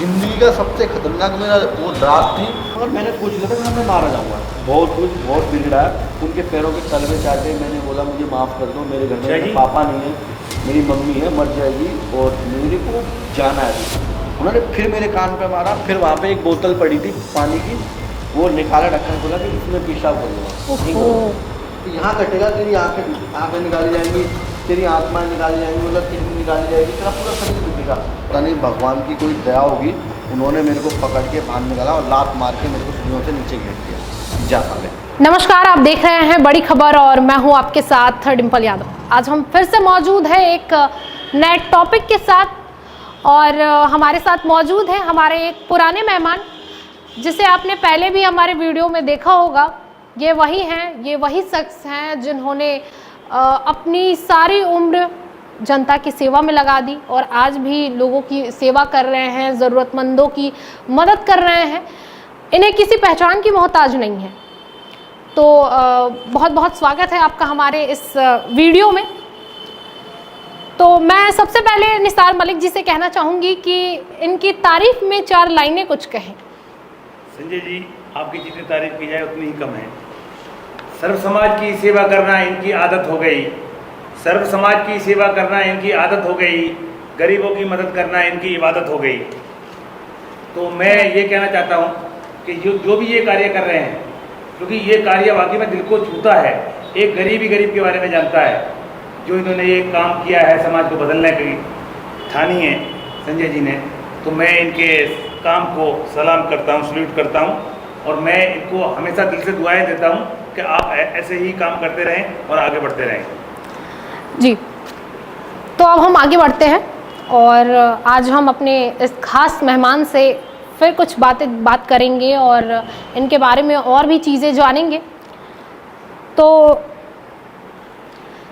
जिंदगी का सबसे खतरनाक मेरा वो रात थी और मैंने सोच लिया था कि मैं मारा जाऊंगा। बहुत बिगड़ा, उनके पैरों के तलवे चाटे। मैंने बोला मुझे माफ़ कर दो, मेरे घर में मेरे पापा नहीं है, मेरी मम्मी है, मर जाएगी और मेरे को जाना है। उन्होंने फिर मेरे कान पे मारा। फिर वहाँ पे एक बोतल पड़ी थी पानी की, वो निकाला, ढक्कन खोला कि इसमें पेशाब कर दूँगा। तो यहाँ कटेगा, तेरी आँखें निकाली जाएंगी, तेरी आत्मा निकाली जाएंगी, मतलब किडनी निकाली जाएगी, तेरा पूरा शरीर दिखेगा। पता नहीं भगवान की कोई दया होगी, उन्होंने मेरे को पकड़ के बाहर निकाला और लात मार के मेरे को सीढ़ियों से नीचे गिर दिया। जा साले। नमस्कार, आप देख रहे हैं बड़ी खबर और मैं हूं आपके साथ डिम्पल यादव। आज हम फिर से मौजूद है एक नए टॉपिक के साथ और हमारे साथ मौजूद है हमारे एक पुराने मेहमान, जिसे आपने पहले भी हमारे वीडियो में देखा होगा। ये वही हैं, ये वही शख्स हैं जिन्होंने अपनी सारी उम्र जनता की सेवा में लगा दी और आज भी लोगों की सेवा कर रहे हैं, ज़रूरतमंदों की मदद कर रहे हैं। इन्हें किसी पहचान की मोहताज नहीं है। तो बहुत बहुत स्वागत है आपका हमारे इस वीडियो में। तो मैं सबसे पहले निसार मलिक जी से कहना चाहूँगी कि इनकी तारीफ में 4 लाइनें कुछ कहें। संजय जी, आपकी जितनी तारीफ की जाए उतनी ही कम है। सर्व समाज की सेवा करना इनकी आदत हो गई, सर्व समाज की सेवा करना इनकी आदत हो गई, गरीबों की मदद करना इनकी इबादत हो गई। तो मैं ये कहना चाहता हूँ कि जो भी ये कार्य कर रहे हैं, क्योंकि ये कार्य वाकई में दिल को छूता है। एक गरीब ही गरीब के बारे में जानता है। जो इन्होंने ये काम किया है समाज को बदलने की ठानी है संजय जी ने, तो मैं इनके काम को सलाम करता हूँ, सल्यूट करता हूँ और मैं इनको हमेशा दिल से दुआएं देता हूँ कि आप ऐसे ही काम करते रहें और आगे बढ़ते रहें। जी, तो अब हम आगे बढ़ते हैं और आज हम अपने इस खास मेहमान से फिर कुछ बात करेंगे और इनके बारे में और भी चीज़ें जानेंगे। तो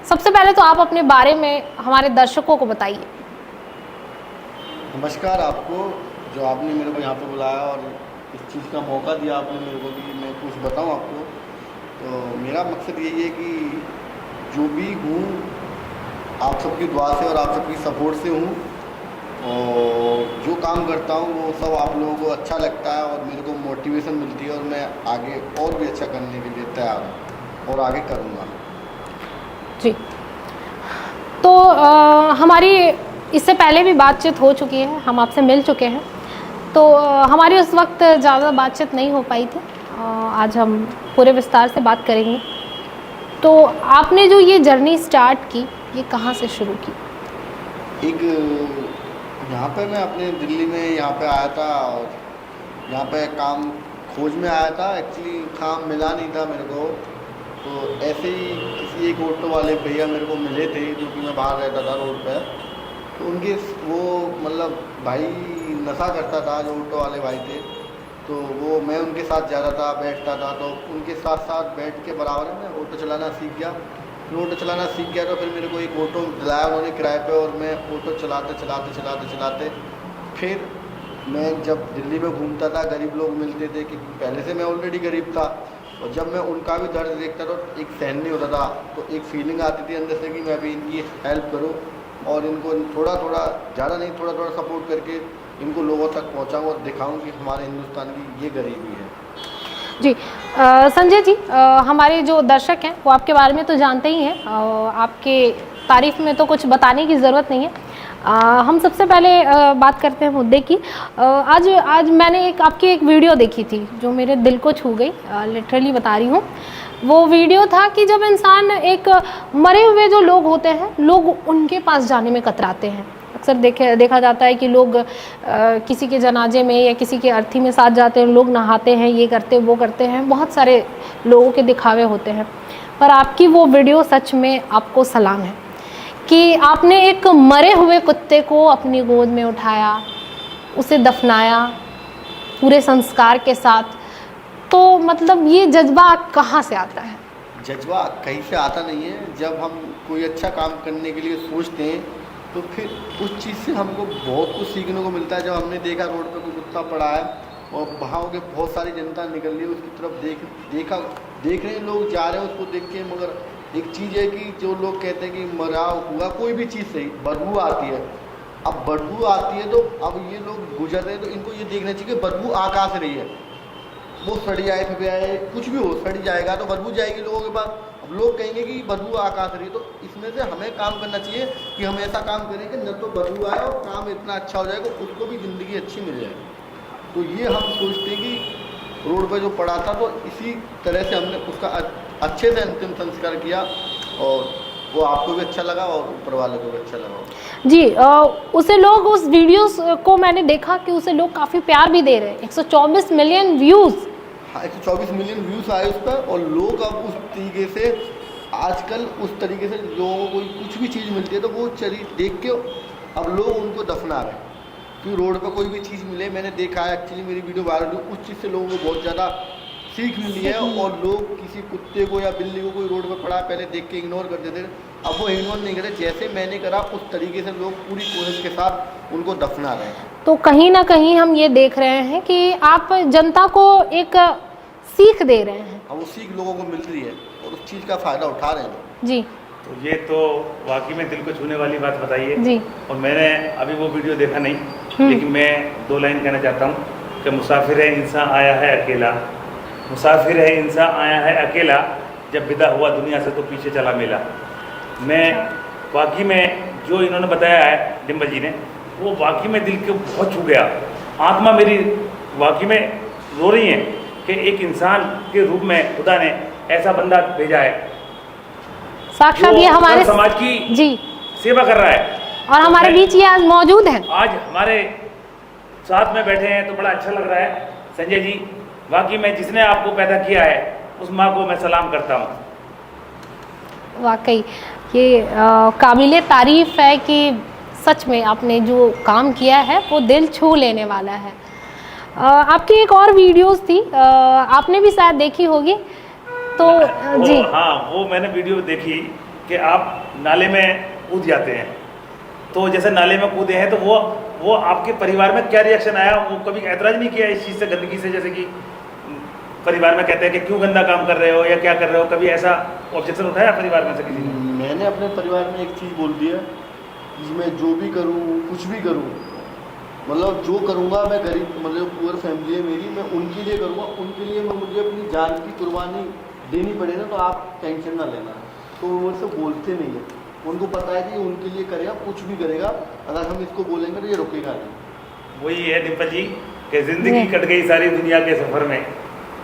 सबसे पहले तो आप अपने बारे में हमारे दर्शकों को बताइए। नमस्कार आपको, जो आपने मेरे को यहाँ पे बुलाया और इस चीज़ का मौका दिया आपने मेरे को कि मैं कुछ बताऊँ आपको। तो मेरा मकसद यही है कि जो भी हूँ आप सबकी दुआ से और आप सबकी सपोर्ट से हूँ और जो काम करता हूँ वो सब आप लोगों को अच्छा लगता है और मेरे को मोटिवेशन मिलती है और मैं आगे और भी अच्छा करने के लिए तैयार हूँ और आगे करूँगा। जी, तो हमारी इससे पहले भी बातचीत हो चुकी है, हम आपसे मिल चुके हैं। तो हमारी उस वक्त ज़्यादा बातचीत नहीं हो पाई थी। आज हम पूरे विस्तार से बात करेंगे। तो आपने जो ये जर्नी स्टार्ट की, ये कहाँ से शुरू की? एक यहाँ पे मैं अपने दिल्ली में यहाँ पे आया था और यहाँ पे काम खोज में आया था। एक्चुअली काम मिला नहीं था मेरे को, तो ऐसे ही किसी एक ऑटो वाले भैया मेरे को मिले थे जो कि मैं बाहर रहता था रोड पे। तो उनके वो मतलब भाई नशा करता था, जो ऑटो वाले भाई थे, तो वो मैं उनके साथ जाता था, बैठता था। तो उनके साथ साथ बैठ के बराबर में ऑटो चलाना सीख गया। ऑटो चलाना सीख गया तो फिर मेरे को एक ऑटो दिलाया उन्होंने किराए पे और मैं ऑटो चलाते फिर मैं जब दिल्ली में घूमता था, गरीब लोग मिलते थे कि पहले से मैं ऑलरेडी गरीब था और जब मैं उनका भी दर्द देखता तो एक सहन नहीं होता था। तो एक फीलिंग आती थी अंदर से कि मैं भी इनकी हेल्प करूँ और इनको थोड़ा थोड़ा, ज़्यादा नहीं, थोड़ा थोड़ा सपोर्ट करके इनको लोगों तक पहुँचाऊँ और दिखाऊँ कि हमारे हिंदुस्तान की ये गरीबी है। जी, संजय जी, हमारे जो दर्शक हैं वो आपके बारे में तो जानते ही हैं। आपके तारीफ़ में तो कुछ बताने की ज़रूरत नहीं है। हम सबसे पहले बात करते हैं मुद्दे की। आज मैंने आपकी एक वीडियो देखी थी जो मेरे दिल को छू गई, लिटरली बता रही हूँ। वो वीडियो था कि जब इंसान, एक मरे हुए जो लोग होते हैं, लोग उनके पास जाने में कतराते हैं। अक्सर देखा जाता है कि लोग किसी के जनाजे में या किसी के अर्थी में साथ जाते हैं, लोग नहाते हैं, ये करते वो करते हैं, बहुत सारे लोगों के दिखावे होते हैं। पर आपकी वो वीडियो सच में आपको सलाम है कि आपने एक मरे हुए कुत्ते को अपनी गोद में उठाया, उसे दफनाया पूरे संस्कार के साथ। तो मतलब ये जज्बा कहाँ से आता है? जज्बा कहीं से आता नहीं है। जब हम कोई अच्छा काम करने के लिए सोचते हैं तो फिर उस चीज़ से हमको बहुत कुछ सीखने को मिलता है। जब हमने देखा रोड पे कोई कुत्ता पड़ा है और वहाँ के बहुत सारी जनता निकल रही है, उसकी तरफ देख रहे हैं, लोग जा रहे हैं उसको देख के। मगर एक चीज़ है कि जो लोग कहते हैं कि मरा हुआ कोई भी चीज़ सही बदबू आती है, अब बदबू आती है तो अब ये लोग गुजर रहे हैं तो इनको ये देखना चाहिए कि बदबू आ कहाँ से रही है। वो सड़ी आए फिर आए कुछ भी हो सड़ी जाएगा तो बदबू जाएगी लोगों के पास। अब लोग कहेंगे कि बदबू आ कहाँ से रही है, तो इसमें से हमें काम करना चाहिए कि हम ऐसा काम करें कि न तो बदबू आए और काम इतना अच्छा हो जाएगा उसको भी ज़िंदगी अच्छी मिल जाए। तो ये हम सोचते हैं कि रोड पे जो पड़ा था तो इसी तरह से हमने उसका अच्छे से अंतिम संस्कार किया और वो आपको भी अच्छा लगा और ऊपर वाले को भी अच्छा लगा। जी उसे लोग उस वीडियोस को मैंने देखा कि उसे लोग काफ़ी प्यार भी दे रहे हैं। 124 मिलियन व्यूज़। हाँ 124 मिलियन व्यूज़ आए उस पर और लोग अब उस तरीके से आजकल उस तरीके से लोगों को कोई कुछ भी चीज़ मिलती है तो वो चली देख के अब लोग उनको दफना रहे हैं कि रोड पे कोई भी चीज़ मिले। मैंने देखा है एक्चुअली मेरी वीडियो वायरल हुई उस चीज़ से लोगों को बहुत ज़्यादा सीख मिली है और लोग किसी कुत्ते को या बिल्ली को कोई रोड पे पड़ा पहले देख के इग्नोर करते थे, अब वो इग्नोर नहीं करे। जैसे मैंने करा उस तरीके से लोग पूरी कोशिश के साथ उनको दफना रहे हैं। तो कहीं ना कहीं हम ये देख रहे हैं कि आप जनता को एक सीख दे रहे हैं। अब वो सीख लोगों को मिल रही है और उस चीज़ का फ़ायदा उठा रहे हैं जी। तो ये तो वाकई में दिल को छूने वाली बात बताइए जी। और मैंने अभी वो वीडियो देखा नहीं, लेकिन मैं 2 लाइन कहना चाहता हूँ कि मुसाफिर है इंसान आया है अकेला, मुसाफिर है इंसान आया है अकेला, जब विदा हुआ दुनिया से तो पीछे चला मेला। मैं वाकई में जो इन्होंने बताया है डिम्पल जी ने, वो वाकई में दिल को बहुत छू गया। आत्मा मेरी वाकई में रो रही है कि एक इंसान के रूप में खुदा ने ऐसा बंदा भेजा है साक्षात ये हमारे समाज की जी सेवा कर रहा है और हमारे बीच ये आज मौजूद है। आज हमारे साथ में बैठे हैं तो बड़ा अच्छा लग रहा है। संजय जी वाकई में जिसने आपको पैदा किया है उस माँ को मैं सलाम करता हूँ। वाकई ये काबिले तारीफ है कि सच में आपने जो काम किया है वो दिल छू लेने वाला है। आपकी एक और वीडियोस थी, आपने भी शायद देखी होगी तो जी। हाँ वो मैंने वीडियो देखी कि आप नाले में कूद जाते हैं, तो जैसे नाले में कूदे हैं तो वो आपके परिवार में क्या रिएक्शन आया? वो कभी ऐतराज़ नहीं किया इस चीज़ से, गंदगी से? जैसे कि परिवार में कहते हैं कि क्यों गंदा काम कर रहे हो या क्या कर रहे हो, कभी ऐसा ऑब्जेक्शन उठाया परिवार में से किसी ने? मैंने अपने परिवार में एक चीज़ बोल दी है कि मैं जो भी करूँ कुछ भी करूँ, मतलब जो करूँगा मैं गरीब मतलब पूरी फैमिली है मेरी, मैं उनके लिए करूँगा। उनके लिए मैं मुझे अपनी जान की कुर्बानी देनी पड़े ना तो आप टेंशन ना लेना। तो वो मुझसे बोलते नहीं है, उनको पता है कि उनके लिए करेगा, कुछ भी करेगा। अगर हम इसको बोलेंगे तो ये रुकेगा नहीं। वही है डिम्पल जी कि ज़िंदगी कट गई सारी दुनिया के सफ़र में,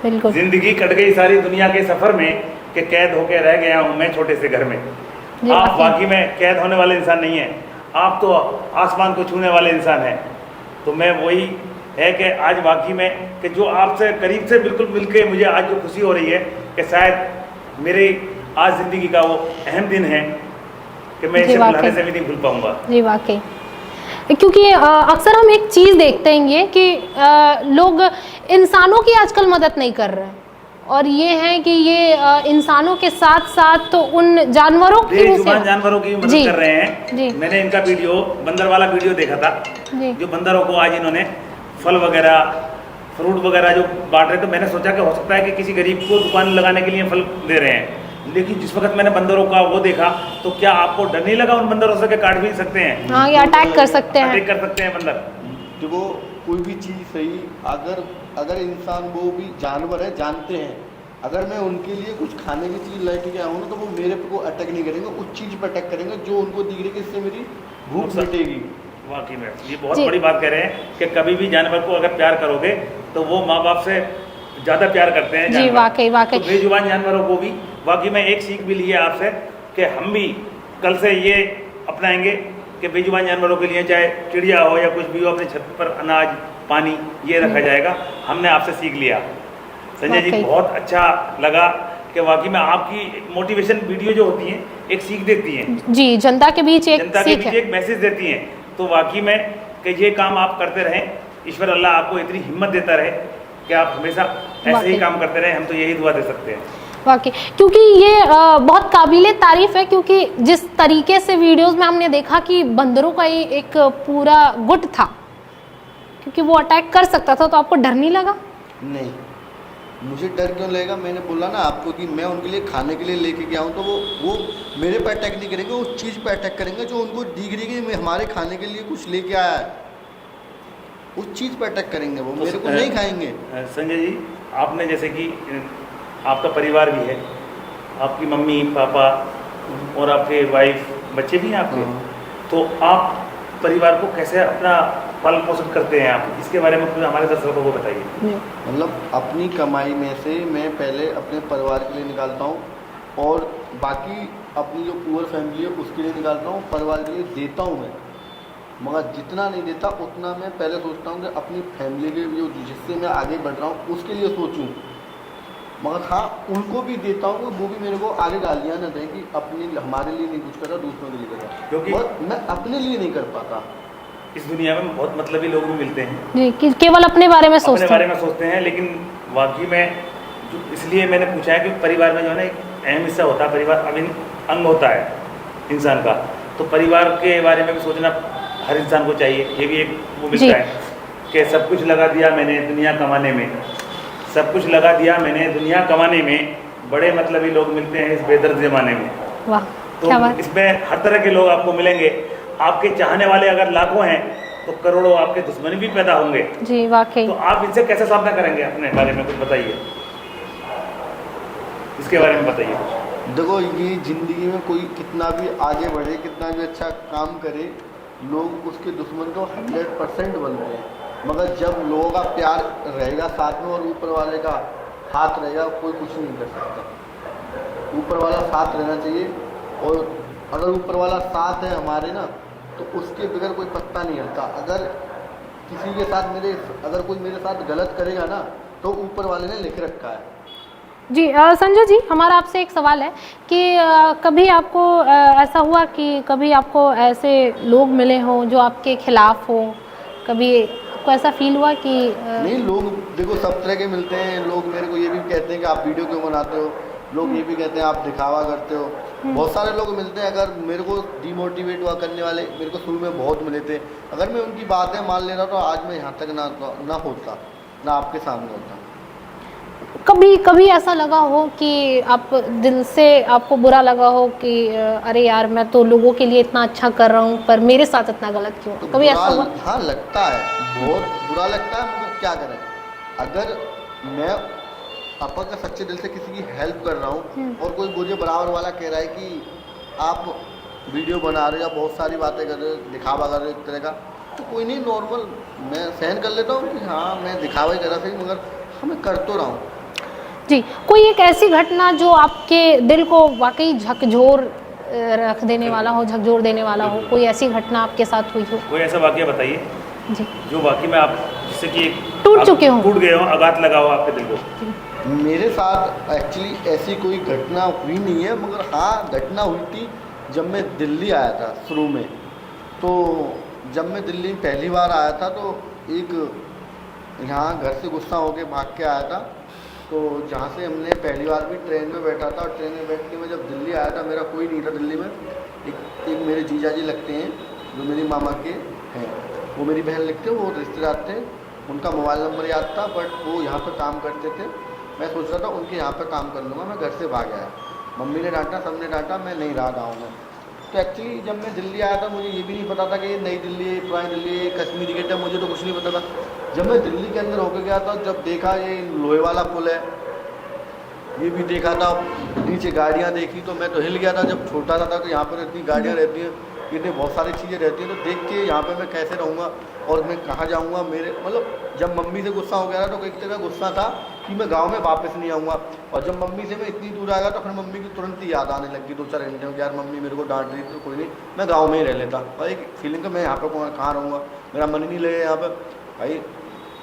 बिल्कुल ज़िंदगी कट गई सारी दुनिया के सफ़र में कि कैद होके रह गया हूँ मैं छोटे से घर में। आप वाकई में कैद होने वाले इंसान नहीं हैं, आप तो आसमान को छूने वाले इंसान हैं। तो मैं वही है कि आज वाकई में कि जो आपसे करीब से बिल्कुल मिलके मुझे आज जो खुशी हो रही है कि शायद मेरे आज ज़िंदगी का वो अहम दिन है कि मैं इसे भुलाने से भी नहीं भूल पाऊँगा। जी वाकई, क्योंकि अक्सर हम एक चीज़ देखते हैं ये कि लोग इंसानों की आजकल मदद नहीं कर रहे हैं, और ये है कि ये इंसानों के साथ साथ तो उन जानवरों की जानवरों की मदद कर रहे हैं। जी। मैंने इनका वीडियो बंदर वाला वीडियो देखा था जी। जो बंदरों को आज इन्होंने फल वगैरह फ्रूट वगैरह जो बांट रहे, तो मैंने सोचा कि हो सकता है कि किसी गरीब को दुकान लगाने के लिए फल दे रहे हैं। लेकिन जिस वक्त मैंने बंदरों का वो देखा तो क्या आपको डर नहीं लगा उन बंदरों से कि काट भी सकते हैं? हाँ, ये अटैक कर सकते हैं, अटैक कर सकते हैं बंदर। देखो कोई भी चीज़ सही, अगर इंसान वो भी जानवर है जानते हैं, अगर मैं उनके लिए कुछ खाने की चीज़ लेके गया हूँ ना तो वो मेरे को अटैक नहीं करेंगे, उस चीज़ पर अटैक करेंगे जो उनको दिख रही है कि इससे मेरी भूख मिटेगी। वाकई में ये बहुत बड़ी बात कह रहे हैं कि कभी भी जानवर को अगर प्यार करोगे तो वो माँ बाप से ज़्यादा प्यार करते हैं। जी वाकई वाकई। तो बेजुबान जानवरों को भी वाकई में एक सीख भी ली है आपसे कि हम भी कल से ये अपनाएंगे कि बेजुबान जानवरों के लिए चाहे चिड़िया हो या कुछ भी हो, अपने छत पर अनाज पानी ये रखा जाएगा। हमने आपसे सीख लिया। संजय जी बहुत अच्छा लगा कि वाकई में आपकी मोटिवेशन वीडियो जो होती हैं एक सीख देती हैं जी, जनता के बीच एक मैसेज देती हैं। तो वाकई में कि ये काम आप करते रहें, ईश्वर अल्लाह आपको इतनी हिम्मत देता रहे कि आप हमेशा ऐसे ही काम करते रहें। हम तो यही दुआ दे सकते हैं वाकई, क्योंकि ये बहुत काबिले तारीफ है। क्योंकि जिस तरीके से वीडियोस में हमने देखा कि बंदरों का ये एक पूरा गुट था, क्योंकि वो अटैक कर सकता था, तो आपको डर नहीं लगा? नहीं, मुझे डर क्यों लगेगा? मैंने बोला ना आपको कि मैं उनके लिए खाने के लिए लेके गया हूँ, तो वो मेरे पे अटैक नहीं करेंगे, उस चीज़ पे अटैक करेंगे जो उनको दिख रही है कि मैं हमारे खाने के लिए कुछ लेके आया है, उस चीज़ पे अटैक करेंगे, वो मेरे को नहीं खाएंगे। संजय जी, आपने जैसे कि आपका परिवार भी है, आपकी मम्मी पापा और आपके वाइफ, बच्चे भी हैं आपके, तो आप परिवार को कैसे अपना पालन पोषण करते हैं आप, इसके बारे में कुछ हमारे दर्शकों को बताइए। मतलब अपनी कमाई में से मैं पहले अपने परिवार के लिए निकालता हूँ, और बाकी अपनी जो पुअर फैमिली है उसके लिए निकालता हूँ, परिवार के लिए देता हूँ मैं, मगर जितना नहीं देता उतना मैं पहले सोचता हूँ कि अपनी फैमिली के जो जिससे मैं आगे बढ़ रहा हूँ उसके लिए सोचूं, मगर हाँ उनको भी देता हूँ कि वो भी मेरे को आगे गालियाँ ना दें कि अपने हमारे लिए नहीं कुछ कर रहा, दूसरों के लिए कर रहा, क्योंकि मैं अपने लिए नहीं कर पाता। इस दुनिया में बहुत मतलबी लोग भी मिलते हैं जी, कि केवल अपने बारे में सोचते हैं, लेकिन वाकई में इसलिए मैंने पूछा है कि परिवार में जो है ना एक अहम हिस्सा होता है, परिवार अभिन्न अंग होता है इंसान का, तो परिवार के बारे में भी सोचना हर इंसान को चाहिए। ये भी एक वो मिलता है कि सब कुछ लगा दिया मैंने दुनिया कमाने में, सब कुछ लगा दिया मैंने दुनिया कमाने में, बड़े मतलबी लोग मिलते हैं इस बेदर्द ज़माने में। वाह, तो क्या बात। इसमें हर तरह के लोग आपको मिलेंगे, आपके चाहने वाले अगर लाखों हैं तो करोड़ों आपके दुश्मन भी पैदा होंगे। जी वाकई। तो आप इनसे कैसे सामना करेंगे, अपने बारे में कुछ बताइए, इसके बारे में बताइए। देखो, ये ज़िंदगी में कोई कितना भी आगे बढ़े, कितना भी अच्छा काम करे, लोग उसके दुश्मन को 100% बनते हैं, मगर जब लोगों का प्यार रहेगा साथ में और ऊपर वाले का हाथ रहेगा, कोई कुछ नहीं कर सकता। ऊपर वाला साथ रहना चाहिए, और अगर ऊपर वाला साथ है हमारे ना, तो उसके बगैर कोई पत्ता नहीं हिलता। अगर किसी के साथ अगर कोई मेरे साथ गलत करेगा ना, तो ऊपर वाले ने लिख रखा है। जी संजय जी, हमारा आपसे एक सवाल है कि कभी आपको ऐसा हुआ कि कभी आपको ऐसे लोग मिले हों जो आपके खिलाफ हो, कभी आपको ऐसा फील हुआ कि नहीं, लोग देखो सब तरह के मिलते हैं। लोग मेरे को ये भी कहते हैं कि आप वीडियो क्यों बनाते हो, लोग ये भी कहते हैं आप दिखावा करते हो, बहुत सारे लोग मिलते हैं। अगर मेरे को डिमोटिवेट हुआ करने वाले मेरे को शुरू में बहुत मिले थे, अगर मैं उनकी बातें मान लेता तो आज मैं यहाँ तक ना होता, ना आपके सामने होता। कभी ऐसा लगा हो कि आप दिल से आपको बुरा लगा हो कि अरे यार मैं तो लोगों के लिए इतना अच्छा कर रहा हूँ पर मेरे साथ इतना गलत क्यों, तो कभी ऐसा हुआ? हाँ लगता है, बहुत बुरा लगता है, मगर क्या करें। अगर मैं आपका सच्चे दिल से किसी की हेल्प कर रहा हूँ और कोई मुझे बराबर वाला कह रहा है कि आप वीडियो बना रहे हो या बहुत सारी बातें कर रहे हो, दिखावा कर रहे हो एक तरह का, तो कोई नहीं, नॉर्मल मैं सहन कर लेता हूँ कि हाँ मैं दिखावा ही कर रहा था, मगर मैं कर तो रहा हूँ। जी, कोई एक ऐसी घटना जो आपके दिल को वाकई झकझोर रख देने वाला हो, झकझोर देने वाला हो, कोई ऐसी घटना आपके साथ हुई हो? कोई ऐसा वाकया बताइए जी, जो वाकई में आप जिससे कि टूट चुके हो, टूट गए हो, आघात लगा हो आपके दिल को। मेरे साथ एक्चुअली ऐसी कोई घटना हुई नहीं है, मगर हाँ घटना हुई थी जब मैं दिल्ली आया था शुरू में। तो जब मैं दिल्ली में पहली बार आया था तो एक यहाँ घर से गुस्सा होके भाग के आया था, तो जहाँ से हमने पहली बार भी ट्रेन में बैठा था, और ट्रेन में बैठ के मैं जब दिल्ली आया था, मेरा कोई नहीं था दिल्ली में। एक मेरे जीजा जी लगते हैं जो मेरी मामा के हैं, वो मेरी बहन लगते हैं, वो रिश्तेदार थे, उनका मोबाइल नंबर याद था, बट वो यहाँ पर काम करते थे। मैं सोच रहा था उनके यहाँ पर काम कर लूँगा, मैं घर से भाग आया। मम्मी ने डांटा, सबने डांटा, मैं नहीं रहा गाँव में। तो एक्चुअली जब मैं दिल्ली आया था मुझे ये भी नहीं पता था कि ये नई दिल्ली है, पुरानी दिल्ली है, कश्मीरी गेट है, मुझे तो कुछ नहीं पता था। जब मैं दिल्ली के अंदर होकर गया था, जब देखा ये लोहे वाला पुल है, ये भी देखा था, नीचे गाड़ियाँ देखी तो मैं तो हिल गया था। जब छोटा सा था तो यहाँ पर इतनी गाड़ियाँ रहती हैं, इतनी बहुत सारी चीज़ें रहती हैं, तो देख के यहाँ पे मैं कैसे रहूँगा और मैं कहाँ जाऊँगा। मेरे मतलब जब मम्मी से गुस्सा हो गया था तो एक तरह गुस्सा था कि मैं गांव में वापस नहीं आऊँगा। और जब मम्मी से मैं इतनी दूर आ गया तो फिर मम्मी की तुरंत ही याद आने लगी 2-4 घंटे में, यार मम्मी मेरे को डांट रही तो कोई नहीं, मैं गाँव में ही रह लेता। और एक फीलिंग का मैं यहाँ पर कहाँ रहूँगा, मेरा मन ही नहीं लगे यहाँ पर भाई।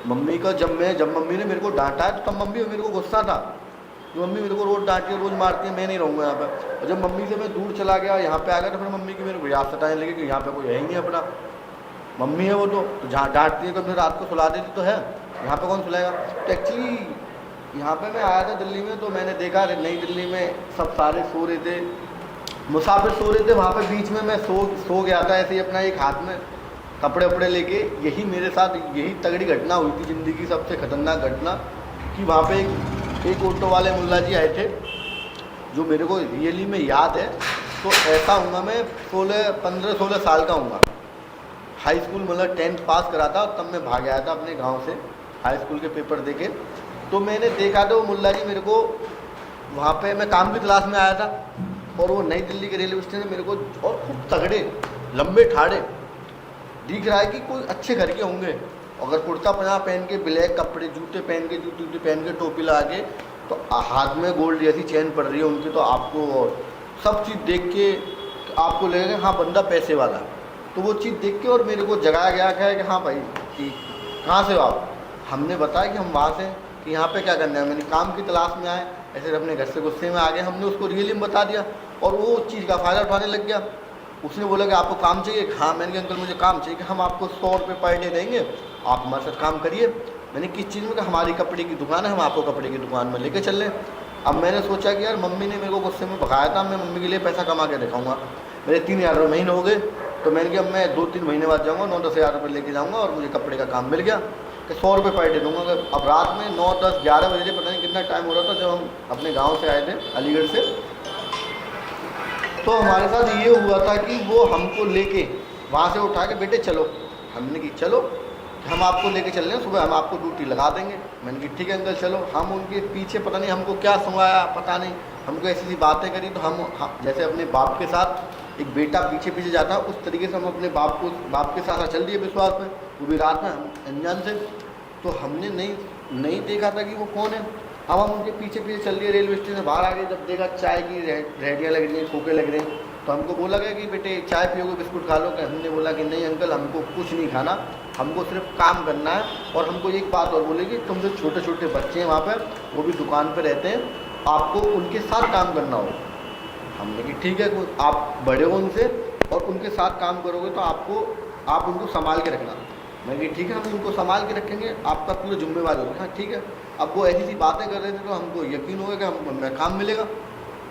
मम्मी का जब मम्मी ने मेरे को डांटा है तो तब मम्मी मेरे को गुस्सा था, जो मम्मी मेरे को रोज़ डांटती है, रोज़ मारती है, मैं नहीं रहूँगा यहाँ पर। और जब मम्मी से मैं दूर चला गया, यहाँ पे आ गया, तो फिर मम्मी की मेरे को याद सताने लगी कि यहाँ पे कोई है ही नहीं अपना। मम्मी है वो तो जहाँ डांटती है, कभी रात को सुला देती तो है, यहाँ पे कौन सुलाएगा। तो एक्चुअली यहाँ पे मैं आया था दिल्ली में, तो मैंने देखा नई दिल्ली में सब सारे सो रहे थे, मुसाफिर सो रहे थे, वहाँ पे बीच में मैं सो गया था ऐसे ही अपना एक हाथ में कपड़े वपड़े लेके। यही मेरे साथ यही तगड़ी घटना हुई थी ज़िंदगी की सबसे खतरनाक घटना, कि वहाँ पे एक एक ऑटो वाले मुल्ला जी आए थे, जो मेरे को रियली में याद है, तो ऐसा हूँगा मैं 15-16 साल का हूँगा। हाई स्कूल मतलब 10th पास करा था, तब मैं भाग आया था अपने गांव से हाई स्कूल के पेपर देके। तो मैंने देखा था वो मुल्ला जी मेरे को वहाँ पे, मैं काम की तलाश में आया था, और वो नई दिल्ली के रेलवे स्टेशन मेरे को, और खूब तगड़े लंबे ठाड़े दिख रहा है कि कोई अच्छे घर के होंगे। अगर कुर्ता पजामा पहन के, ब्लैक कपड़े, जूते पहन के, जूते पहन के, टोपी लगा के, तो हाथ में गोल्ड जैसी चेन पड़ रही है उनकी, तो आपको और सब चीज़ देख के आपको लगेगा हाँ बंदा पैसे वाला। तो वो चीज़ देख के और मेरे को जगाया गया है कि हाँ भाई कि कहाँ से हो आप। हमने बताया कि हम वहाँ से, कि यहाँ पे क्या करना है, मैंने काम की तलाश में आए, ऐसे अपने घर से गुस्से में आ गए। हमने उसको रियली में बता दिया और वो चीज़ का फ़ायदा उठाने लग गया। उसने बोला कि आपको काम चाहिए। हाँ, मैंने कहा अंकल मुझे काम चाहिए, कि हम आपको 100 रुपये पर डे देंगे, आप हमारे साथ काम करिए। मैंने किस चीज़ में, कि हमारी कपड़े की दुकान है, हम आपको कपड़े की दुकान में लेके चल रहे हैं। अब मैंने सोचा कि यार मम्मी ने मेरे को गुस्से में भगाया था, मैं मम्मी के लिए पैसा कमा के दिखाऊंगा। मेरे 3,000 रुपये महीने हो गए, तो मैंने कहा मैं 2-3 महीने बाद जाऊँगा, 9-10 हज़ार रुपये लेके जाऊँगा और मुझे कपड़े का काम मिल गया कि 100 रुपये पर डे दूँगा। अब रात में 9-10-11 बजे, पता नहीं कितना टाइम हो रहा था, जब हम अपने गाँव से आए थे अलीगढ़ से, तो हमारे साथ ये हुआ था कि वो हमको लेके वहाँ से उठा के, बेटे चलो। हमने की चलो, हम आपको लेके चल रहे हैं, सुबह हम आपको ड्यूटी लगा देंगे। मैंने कहा ठीक है अंकल चलो। हम उनके पीछे पता नहीं हमको क्या सुनाया, पता नहीं हमको ऐसी सी बातें करी। तो हम जैसे अपने बाप के साथ एक बेटा पीछे पीछे जाता है, उस तरीके से हम अपने बाप के साथ चल दिए विश्वास में, वो भी रात में अनजान से। तो हमने नहीं देखा था कि वो कौन है। अब हम उनके पीछे पीछे चल दिए, रेलवे स्टेशन से बाहर आ गए। जब देखा चाय की रेडियाँ लग रही हैं, खोखे लग रहे हैं, तो हमको बोला गया कि बेटे चाय पियोगे, बिस्कुट खा लो। कि हमने बोला कि नहीं अंकल, हमको कुछ नहीं खाना, हमको सिर्फ काम करना है। और हमको एक बात और बोले कि तुम जो छोटे छोटे बच्चे हैं वहाँ पर, वो भी दुकान पर रहते हैं, आपको उनके साथ काम करना हो। हमने कि ठीक है, आप बड़े हो उनसे और उनके साथ काम करोगे तो आप उनको संभाल के रखना। मैं कि ठीक है, हम उनको संभाल के रखेंगे, आपका पूरा जिम्मेवार होगा। हाँ ठीक है। अब वो ऐसी सी बातें कर रहे थे, तो हमको यकीन हो गया कि हमें काम मिलेगा।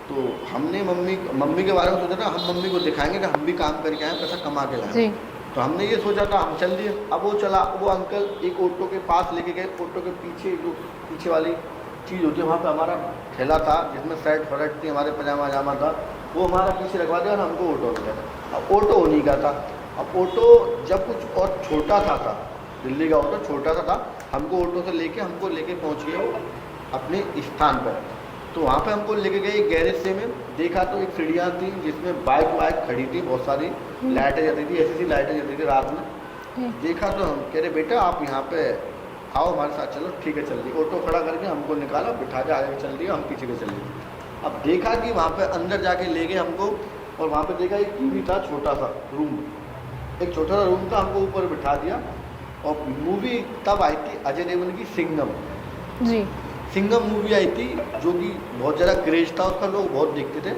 तो हमने मम्मी के बारे में सोचा था, हम मम्मी को दिखाएंगे कि हम भी काम करके आए, पैसा कमा के लाए। तो हमने ये सोचा था, हम चल दिए। अब वो अंकल एक ऑटो के पास लेके गए। ऑटो के पीछे जो पीछे वाली चीज़ होती है, वहाँ पे हमारा थैला था जिसमें शर्ट फर्ट थी, हमारे पजामा जामा था, वो हमारा पीछे रखवा दिया और हमको ऑटो हो गया था। अब ऑटो होने का था। अब ऑटो जब कुछ और छोटा था, दिल्ली का ऑटो छोटा सा था, हमको ऑटो से हमको लेके पहुँच गए वो अपने स्थान पर। तो वहाँ पे हमको लेके गए एक गैरेज से। में देखा तो एक सीढ़ियाँ थी जिसमें बाइक खड़ी थी, बहुत सारी लाइटें जलती थी, ऐसी लाइटें जलती थी रात में। देखा तो हम कह रहे बेटा आप यहाँ पे आओ हमारे साथ चलो। ठीक है चल दिए। ऑटो खड़ा करके हमको निकाला, बिठा के आगे चल दिया, हम पीछे के चल दिए। अब देखा कि वहाँ पे अंदर जाके ले गए हमको, और वहाँ पे देखा एक टीवी था, छोटा सा रूम, एक छोटा सा रूम था, हमको ऊपर बिठा दिया। और मूवी तब आई थी अजय देवगन की सिंघम जी। सिंघम मूवी आई थी, जो कि बहुत ज़्यादा क्रेज था उसका, लोग बहुत देखते थे।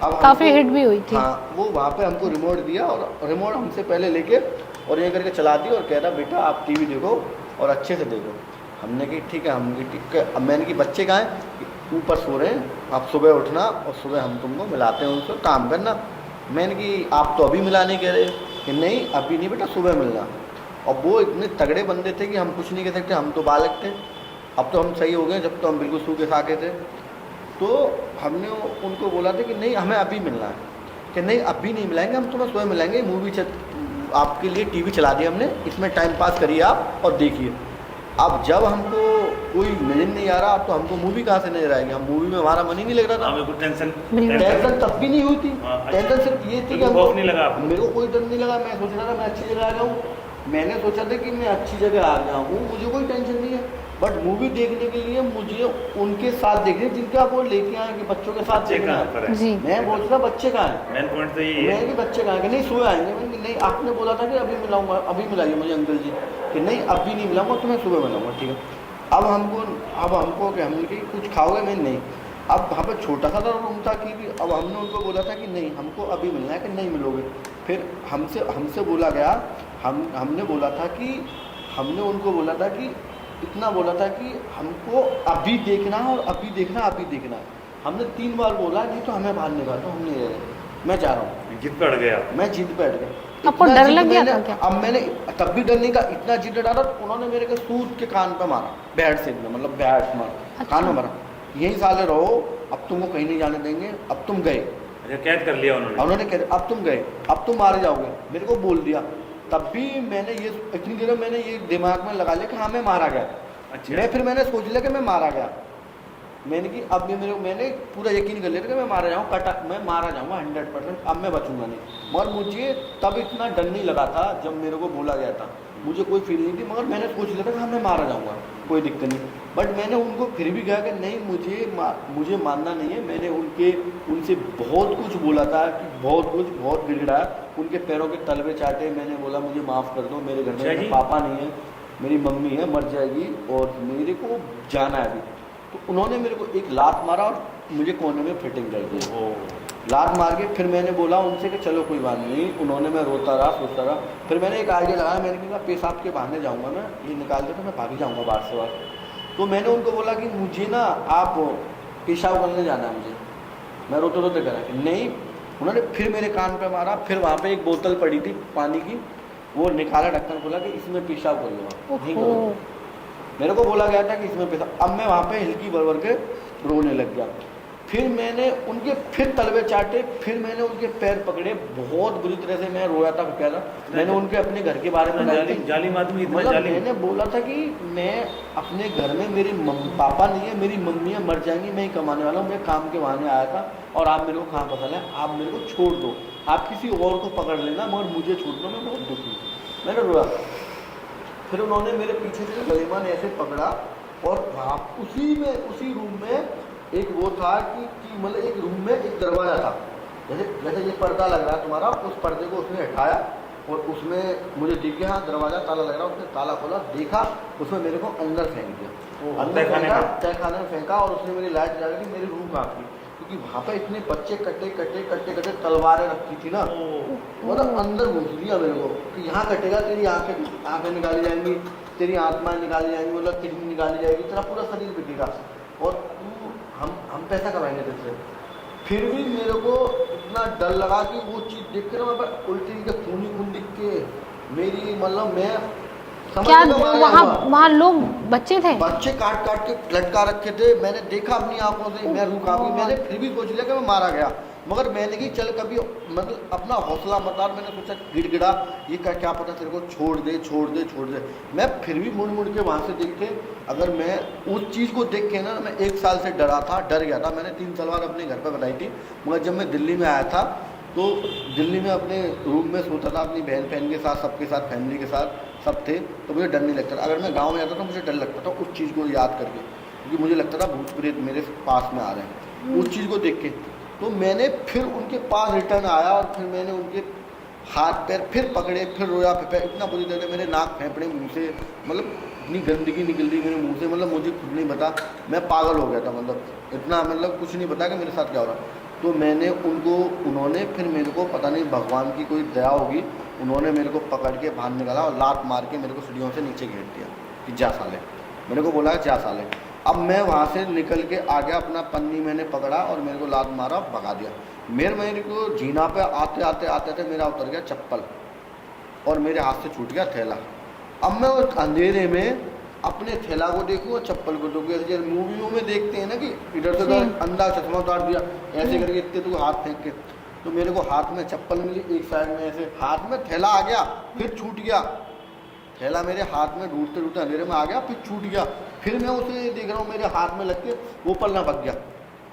अब काफ़ी हिट भी हुई थी। हाँ, वो वहाँ पे हमको रिमोट दिया और रिमोट हमसे पहले लेके और ये करके चला दी और कह रहा बेटा आप टीवी देखो और अच्छे से देखो। हमने की ठीक है, हम ठीक है। अब मैंने कि बच्चे कहाँ हैं, ऊपर सो रहे हैं, आप सुबह उठना और सुबह हम तुमको मिलाते हैं उनसे, काम करना। मैंने कि आप तो अभी मिलाने कह रहे कि नहीं अभी नहीं बेटा, सुबह मिलना। और वो इतने तगड़े बंदे थे कि हम कुछ नहीं कह सकते, हम तो बालक थे। अब तो हम सही हो गए, जब तो हम बिल्कुल सूखे खाके थे। तो हमने उनको बोला था कि नहीं हमें अभी मिलना है। कि नहीं अभी नहीं मिलाएंगे, हम तुम्हें सुबह मिलाएंगे। मूवी आपके लिए टीवी चला दी हमने, इसमें टाइम पास करिए आप और देखिए। अब जब हमको कोई नजर नहीं आ रहा, तो हमको मूवी कहाँ से नजर आएगी। हम मूवी में हमारा मन ही नहीं लग रहा था। टेंशन तब भी नहीं हुई थी। टेंशन सिर्फ ये थी कि खौफ नहीं लगा, मेरे को कोई डर नहीं लगा। मैं सोच रहा था मैं अच्छी जगह आ गया हूँ। मैंने सोचा था कि मैं अच्छी जगह आ गया हूँ, मुझे कोई टेंशन नहीं है। बट मूवी देखने के लिए मुझे उनके साथ देखने, जिनका वो लेके आए कि बच्चों के साथ देखना है। मैं बोल रहा बच्चे कहाँ हैं, मेन पॉइंट तो यही है। मैं कि बच्चे कहाँ हैं, नहीं सुबह आएंगे। मैंने नहीं, आपने बोला था कि अभी मिलाऊंगा, अभी मिलाइए मुझे अंकल जी। कि नहीं अभी नहीं मिलाऊंगा, तो मैं सुबह मिलाऊंगा। ठीक है। अब हमको कि हमने कि कुछ खाओगे। मैं नहीं। अब वहाँ पर छोटा सा रूम था कि अब हमने उनको बोला था कि नहीं हमको अभी मिलना है, कि नहीं मिलोगे। फिर हमसे बोला गया, हमने बोला था कि हमने उनको बोला था कि इतना बोला था कि हमको अभी देखना है और अभी देखना, अभी देखना है। हमने 3 बार बोला, नहीं तो हमें बाहर निकाल दो, हम नहीं रह रहे, मैं जा रहा हूँ। जिद पे अड़ गया। मैं जिद पे अड़ गया। आपको डर लग गया था क्या? अब मैंने तब भी डर नहीं का, इतना जिद डाला, उन्होंने मेरे को सूद के कान पे मारा, बैट से, मतलब बैट मारा, कान में मारा। यहीं साले रहो, अब तुमको कहीं नहीं जाने देंगे, अब तुम गए। अच्छा, कैद कर लिया उन्होंने? उन्होंने कह अब तुम गए, अब तुम मारे जाओगे, मेरे को बोल दिया। तब भी मैंने ये इतनी देर में मैंने ये दिमाग में लगा लिया कि हाँ मैं मारा गया। अच्छा। फिर मैंने सोच लिया कि मैं मारा गया। मैंने कि अब मैंने पूरा यकीन कर लिया कि मैं मारा जाऊँ, मैं मारा जाऊँगा 100%, अब मैं बचूंगा नहीं। मगर मुझे तब इतना डर नहीं लगा था जब मेरे को बोला गया था, मुझे कोई फील नहीं थी। मगर मैंने सोच लिया था कि हाँ मैं मारा जाऊँगा, कोई दिक्कत नहीं। बट मैंने उनको फिर भी कहा कि नहीं, मुझे मानना नहीं है। मैंने उनसे बहुत कुछ बोला था कि बहुत गिड़गिड़ा, उनके पैरों के तलवे चाटे। मैंने बोला मुझे माफ़ कर दो, मेरे घर में मेरे पापा नहीं है, मेरी मम्मी है, मर जाएगी और मेरे को जाना है अभी। तो उन्होंने मेरे को एक लात मारा और मुझे कोने में फिटिंग कर दी। लात मार के फिर मैंने बोला उनसे कि चलो कोई बात नहीं। उन्होंने, मैं रोता रहा सोचता रहा। फिर मैंने एक आइडिया लगाया, मैंने कहा पेशाब के बहाने जाऊँगा मैं, ये निकाल के तो मैं भाग जाऊँगा बाहर से बाहर। तो मैंने उनको बोला कि मुझे ना आप पेशाब करने जाना है मुझे। मैं रोते रोते करा कि नहीं। उन्होंने फिर मेरे कान पे मारा। फिर वहाँ पे एक बोतल पड़ी थी पानी की, वो निकाला, ढक्कन खोला कि इसमें पेशाब कर लो, नहीं करो। मेरे को बोला गया था कि इसमें पेशाब। अब मैं वहाँ पे हिलकी भर के रोने लग गया। फिर मैंने उनके फिर तलवे चाटे, फिर मैंने उनके पैर पकड़े, बहुत बुरी तरह से मैं रोया था, क्या था। मैंने उनके अपने घर के बारे में जालिम आदमी, मतलब मैंने बोला था कि मैं अपने घर में, मेरी पापा नहीं है, मेरी मम्मी मर जाएंगी, मैं ही कमाने वाला हूँ, मैं काम के बहाने आया था और आप मेरे को कहाँ पसंद है, आप मेरे को छोड़ दो, आप किसी और को पकड़ लेना, मगर मुझे छोड़ दो, मैं बहुत दुखी हूँ। मैंने रोया। फिर उन्होंने मेरे पीछे से गलीमा ने ऐसे पकड़ा और वहाँ उसी रूम में एक वो था कि मतलब एक रूम में एक दरवाज़ा था, जैसे ये पर्दा लग रहा है तुम्हारा, उस पर्दे को उसने हटाया और उसमें मुझे दिख गया हाँ दरवाज़ा ताला लग रहा, उसने ताला खोला, देखा, उसमें मेरे को अंदर फेंक दिया। अंदर फेंका, तहखाने में फेंका और उसने मेरी लाइट जला दी। मेरी रूह कहाँ थी, क्योंकि वहाँ पे इतने बच्चे कट्टे तलवारें रखी थी ना, मतलब अंदर घुस दिया मेरे को कि यहाँ कटेगा तेरी आँखें निकाली जाएंगी, तेरी आत्माएं निकाली जाएंगी, मतलब किडनी निकाली जाएगी, तेरा पूरा शरीर बिकेगा और हम पैसा कमाएंगे तुझसे। फिर भी मेरे को इतना डर लगा कि वो चीज़ देख के ना मैं उल्टी के खून दिख के मेरी, मतलब मैं क्या वहाँ लोग बच्चे थे, बच्चे काट के लटका रखे थे। मैंने देखा अपनी आंखों से, मैं रूह कांपी। मैंने फिर भी सोच लिया कि मैं मारा गया, मगर मैंने कि चल कभी मतलब अपना हौसला मत। मैंने सोचा गिड़गिड़ा, ये क्या पता तेरे को छोड़ दे। मैं फिर भी मुड़ के वहाँ से देख के, अगर मैं उस चीज़ को देख के ना, मैं 1 साल से डर गया था। मैंने 3 तलवार अपने घर पर बनाई थी, मगर जब मैं दिल्ली में आया था तो दिल्ली में अपने रूम में सोता था अपनी बहन के साथ, सबके साथ, फैमिली के साथ सब थे, तो मुझे डर नहीं लगता था। अगर मैं गांव में जाता था मुझे डर लगता था उस चीज़ को याद करके, क्योंकि मुझे लगता था भूत प्रेत मेरे पास में आ रहे हैं उस चीज़ को देख के। तो मैंने फिर उनके पास रिटर्न आया और फिर मैंने उनके हाथ पैर फिर पकड़े, फिर रोया, फिर इतना बुरी तरह मेरे नाक फेंपड़े मुँह से, मतलब इतनी गंदगी निकल रही मेरे मुँह से, मतलब मुझे खुद नहीं पता, मैं पागल हो गया था, मतलब इतना, मतलब कुछ नहीं पता कि मेरे साथ क्या हो रहा। तो मैंने उन्होंने फिर मेरे को, पता नहीं भगवान की कोई दया होगी, उन्होंने मेरे को पकड़ के बाहर निकाला और लात मार के मेरे को सीढ़ियों से नीचे घेर दिया कि जा साले। मेरे को बोला जा साले। अब मैं वहाँ से निकल के आ गया, अपना पन्नी मैंने पकड़ा और मेरे को लात मारा, भगा दिया। मेरे को जीना पे आते मेरा उतर गया चप्पल और मेरे हाथ से छूट गया थैला। अब मैं उस अंधेरे में अपने थैला को देखूँ और चप्पल को देखूँ, जैसे मूवियों में देखते हैं ना कि इधर से उधर अंधा चश्मा उतार दिया ऐसे करके, इतने तो हाथ फेंक के। तो मेरे को हाथ में चप्पल मिली, एक साइड में ऐसे, हाथ में थैला आ गया, फिर छूट गया। थैला मेरे हाथ में ढूंढते अंधेरे में आ गया, फिर छूट गया। फिर मैं उसे देख रहा हूँ मेरे हाथ में लग के वो पलना भग गया।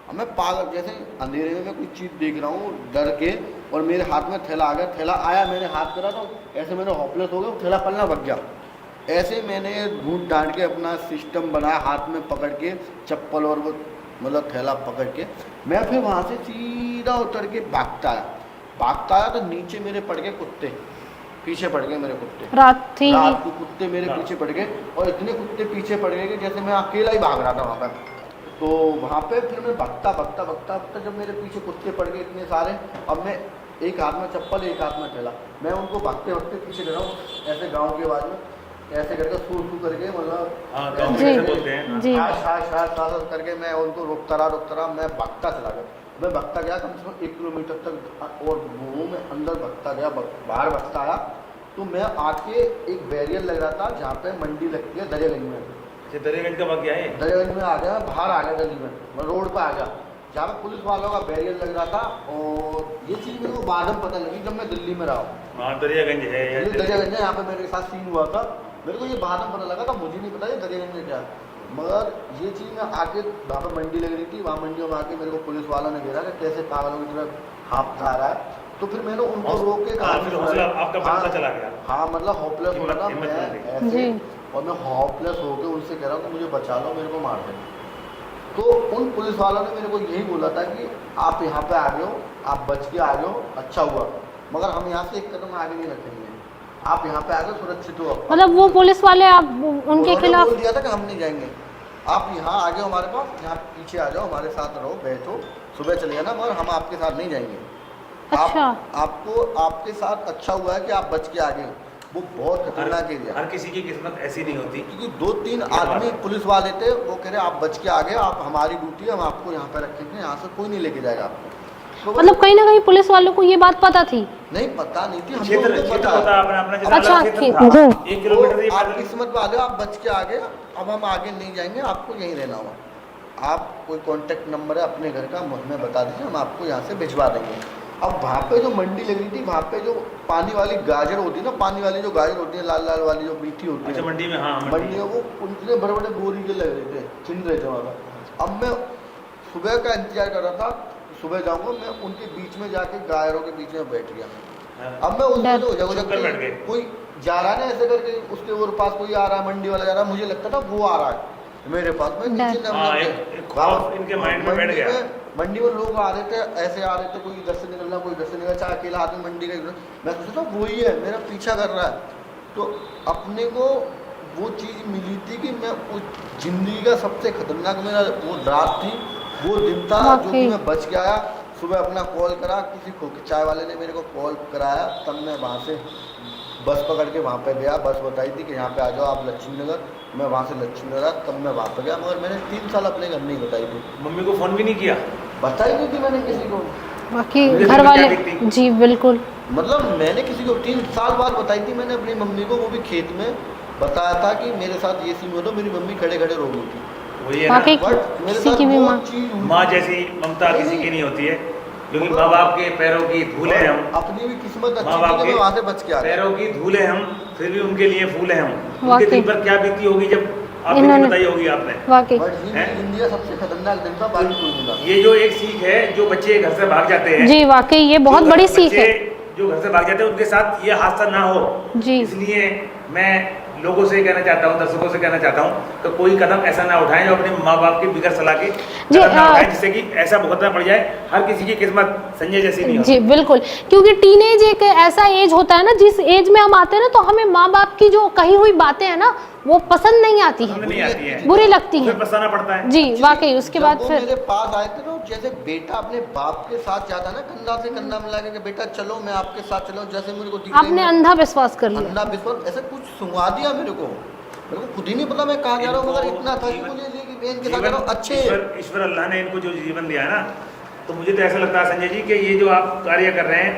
अब मैं पागल, जैसे अंधेरे में मैं कुछ चीज़ देख रहा हूँ डर के, और मेरे हाथ में थैला आ गया। थैला आया, मैंने हाथ करा तो ऐसे मैंने हॉपलेस हो गया, थैला पलना भग गया। ऐसे मैंने ढूंढ ढांड के अपना सिस्टम बनाया, हाथ में पकड़ के चप्पल और वो मतलब थैला पकड़ के मैं फिर वहाँ से सीधा उतर के भागता आया तो नीचे मेरे पड़ गए कुत्ते, पीछे पड़ गए मेरे कुत्ते। रात को कुत्ते मेरे पीछे पड़ गए और इतने कुत्ते पीछे पड़ गए कि जैसे मैं अकेला ही भाग रहा था वहाँ पर। तो वहाँ पे फिर मैं भागता जब मेरे पीछे कुत्ते पड़ गए इतने सारे, अब मैं एक हाथ में चप्पल एक हाथ में थैला, मैं उनको भागते पीछे ले रहा हूँ, ऐसे गाँव की आवाज़ में ऐसे करके सू करके, मतलब करके मैं उनको रोकता रहा। मैं भागता चला गया, मैं भागता गया कम से कम 1 किलोमीटर तक और वो मैं अंदर भागता गया, बाहर भागता आया। तो मैं आके एक बैरियर लग रहा था जहाँ पे मंडी लगती है दरियागंज में, ये दरियागंज का वाकया है। दरियागंज में आ गया, बाहर आ गया गली में, मैं रोड पे आ गया जहाँ पे पुलिस वालों का बैरियर लग रहा था। और ये चीज़ मेरे को बाद में पता लगी जब मैं दिल्ली में रहा हूँ। हाँ दरियागंज है, ये दरियागंज है, यहाँ पे मेरे साथ सीन हुआ था। मेरे को ये बाद में पता लगा था, मुझे नहीं पता ये दरियागंज में क्या। मगर ये चीज़ में आके वहाँ पर मंडी लग रही थी, वहाँ मंडियों में आके मेरे को पुलिस वालों ने घेरा कि कैसे पागलों की तरह हाथ खा रहा है। तो फिर मैंने उनको रोक के कहा, आपका पता चला गया। हाँ मतलब होपलेस हो रहा था मैं ऐसे, और मैं होपलेस होके उनसे कह रहा हूँ कि मुझे बचा लो, मेरे को मार दे। तो उन पुलिस वालों ने मेरे को यही बोला था कि आप यहाँ पे आ गए हो, आप बच के आ गए हो, अच्छा हुआ, मगर हम यहाँ से एक कदम आगे नहीं रखेंगे, आप यहाँ पे आ गए सुरक्षित हो। मतलब वो पुलिस वाले आप उनके खिलाफ बोल दिया था कि हम नहीं जाएंगे, आप यहाँ आ गए हमारे पास, यहाँ पीछे आ जाओ, हमारे साथ रहो, बैठो, सुबह चले जाना, मगर हम आपके साथ नहीं जाएंगे। अच्छा। आपको आपके साथ अच्छा हुआ है कि आप बच के आ गए। वो बहुत खतरनाक एरिया। हर किसी की किस्मत ऐसी नहीं होती, क्योंकि 2-3 आदमी पुलिस वाले थे, वो कह रहे आप बच के आ गए, आप हमारी ड्यूटी है, हम आपको यहाँ पे रखेंगे, यहाँ से कोई नहीं लेके जाएगा आपको। तो मतलब कहीं ना कहीं पुलिस वालों को ये बात पता थी? नहीं पता नहीं थी, क्षेत्र पता होता अपना अपना अच्छा, क्षेत्र 1 किलोमीटर आप किस्मत वाले, आप बच के आ गए, अब हम आगे नहीं जाएंगे, आपको यहीं रहना होगा। आप कोई कॉन्टेक्ट नंबर है अपने घर का हमें बता दीजिए, हम आपको यहाँ से भिजवा देंगे। अब वहाँ पे जो मंडी लग रही थी, वहाँ पे जो पानी वाली गाजर होती है ना, पानी वाली जो गाजर होती है लाल लाल वाली जो मीठी होती है, अच्छा मंडी में, हाँ मंडी में वो उनके बड़े बड़े बोरी के लग रहे थे, छिन रहे थे वहाँ। अब मैं सुबह का इंतजार कर रहा था, सुबह जाऊँगा, मैं उनके बीच में जाके गायरों के बीच में बैठ गया। अब मैं उसमें कोई जा रहा है ना ऐसे करके, उसके और पास कोई आ रहा है, मंडी वाला जा रहा है, मुझे लगता था वो आ रहा है मेरे पास, मैं नीचे इनके माइंड में बैठ गया। मंडी में लोग आ रहे थे, ऐसे आ रहे थे, कोई इधर से निकलना, कोई इधर से निकलना, चाहे अकेला आदमी मंडी का, मैं सोचता था वही है, मेरा पीछा कर रहा है। तो अपने को वो चीज़ मिली थी कि मैं उस जिंदगी का सबसे खतरनाक मेरा वो रात थी, वो दिन था जो कि मैं बच के आया। सुबह अपना कॉल करा किसी को, चाय वाले ने मेरे को कॉल कराया, तब मैं वहाँ से बस पकड़ के वहाँ पे गया। बस बताई थी कि यहाँ पे आ जाओ आप लक्ष्मी नगर, मैं वहाँ से लक्ष्मी नगर, तब मैं वहाँ पे गया। मगर मैंने 3 साल अपने घर नहीं बताई थी। मम्मी को फ़ोन भी नहीं किया? बताई नहीं थी मैंने किसी को। बाकी घर वाले, जी बिल्कुल, मतलब मैंने किसी को 3 साल बाद बताई थी मैंने अपनी मम्मी को, वो भी खेत में बताया था कि मेरे साथ ये सीन हुआ। तो मेरी मम्मी खड़े खड़े रो गई थी। वही है ना, किसी की भी माँ जैसी ममता किसी की नहीं होती है, क्योंकि माँ बाप के पैरों की धूल है हम, अपनी भी किस्मत अच्छी माँ बाप थी कि मैं वहाँ से बच के आ गया। पैरों की धूल है हम, फिर भी उनके लिए फूल है हम। उनके दिल पर क्या बीती होगी जब आपने नहीं बताई होगी आपने। वाकई जिंदगी का सबसे खतरनाक दिन था, बाकी कोई नहीं था। ये जो एक सीख है, जो बच्चे घर से भाग जाते हैं, जी वाकई ये बहुत बड़ी सीख है। जो घर से भाग जाते हैं उनके साथ ये हादसा ना हो जी, इसलिए मैं लोगों से कहना चाहता हूँ, दर्शकों से कहना चाहता हूँ तो कोई कदम ऐसा ना उठाएं जो अपने माँ बाप की बिगड़ सलाह के कदम ना उठाएं, जिससे कि ऐसा भुगतना पड़ जाए। हर किसी की किस्मत संजय जैसी नहीं होती। जी बिल्कुल, क्योंकि टीनेज एक ऐसा एज होता है ना, जिस एज में हम आते हैं ना, तो हमें माँ बाप की जो कही हुई बातें हैं ना, वो पसंद नहीं आती है, बुरी लगती है, पछताना पड़ता है। जी वाकई। उसके बाद फिर मेरे पास आए थे ना, जैसे बेटा अपने बाप के साथ जाता है ना, कंधा से कंधा मिला के बेटा चलो मैं आपके साथ चलूं, जैसे मेरे को आपने अंधा विश्वास कर लिया। अंधा विश्वास ऐसे कुछ सुंगा दिया मेरे को खुद ही नहीं पता मैं कहाँ जा रहा हूँ, मगर इतना था कि मुझे इनके साथ जा रहा हूँ। अच्छे ईश्वर अल्लाह ने इनको जो जीवन दिया है ना, तो मुझे तो ऐसा लगता है संजय जी कि ये जो आप कार्य कर रहे हैं,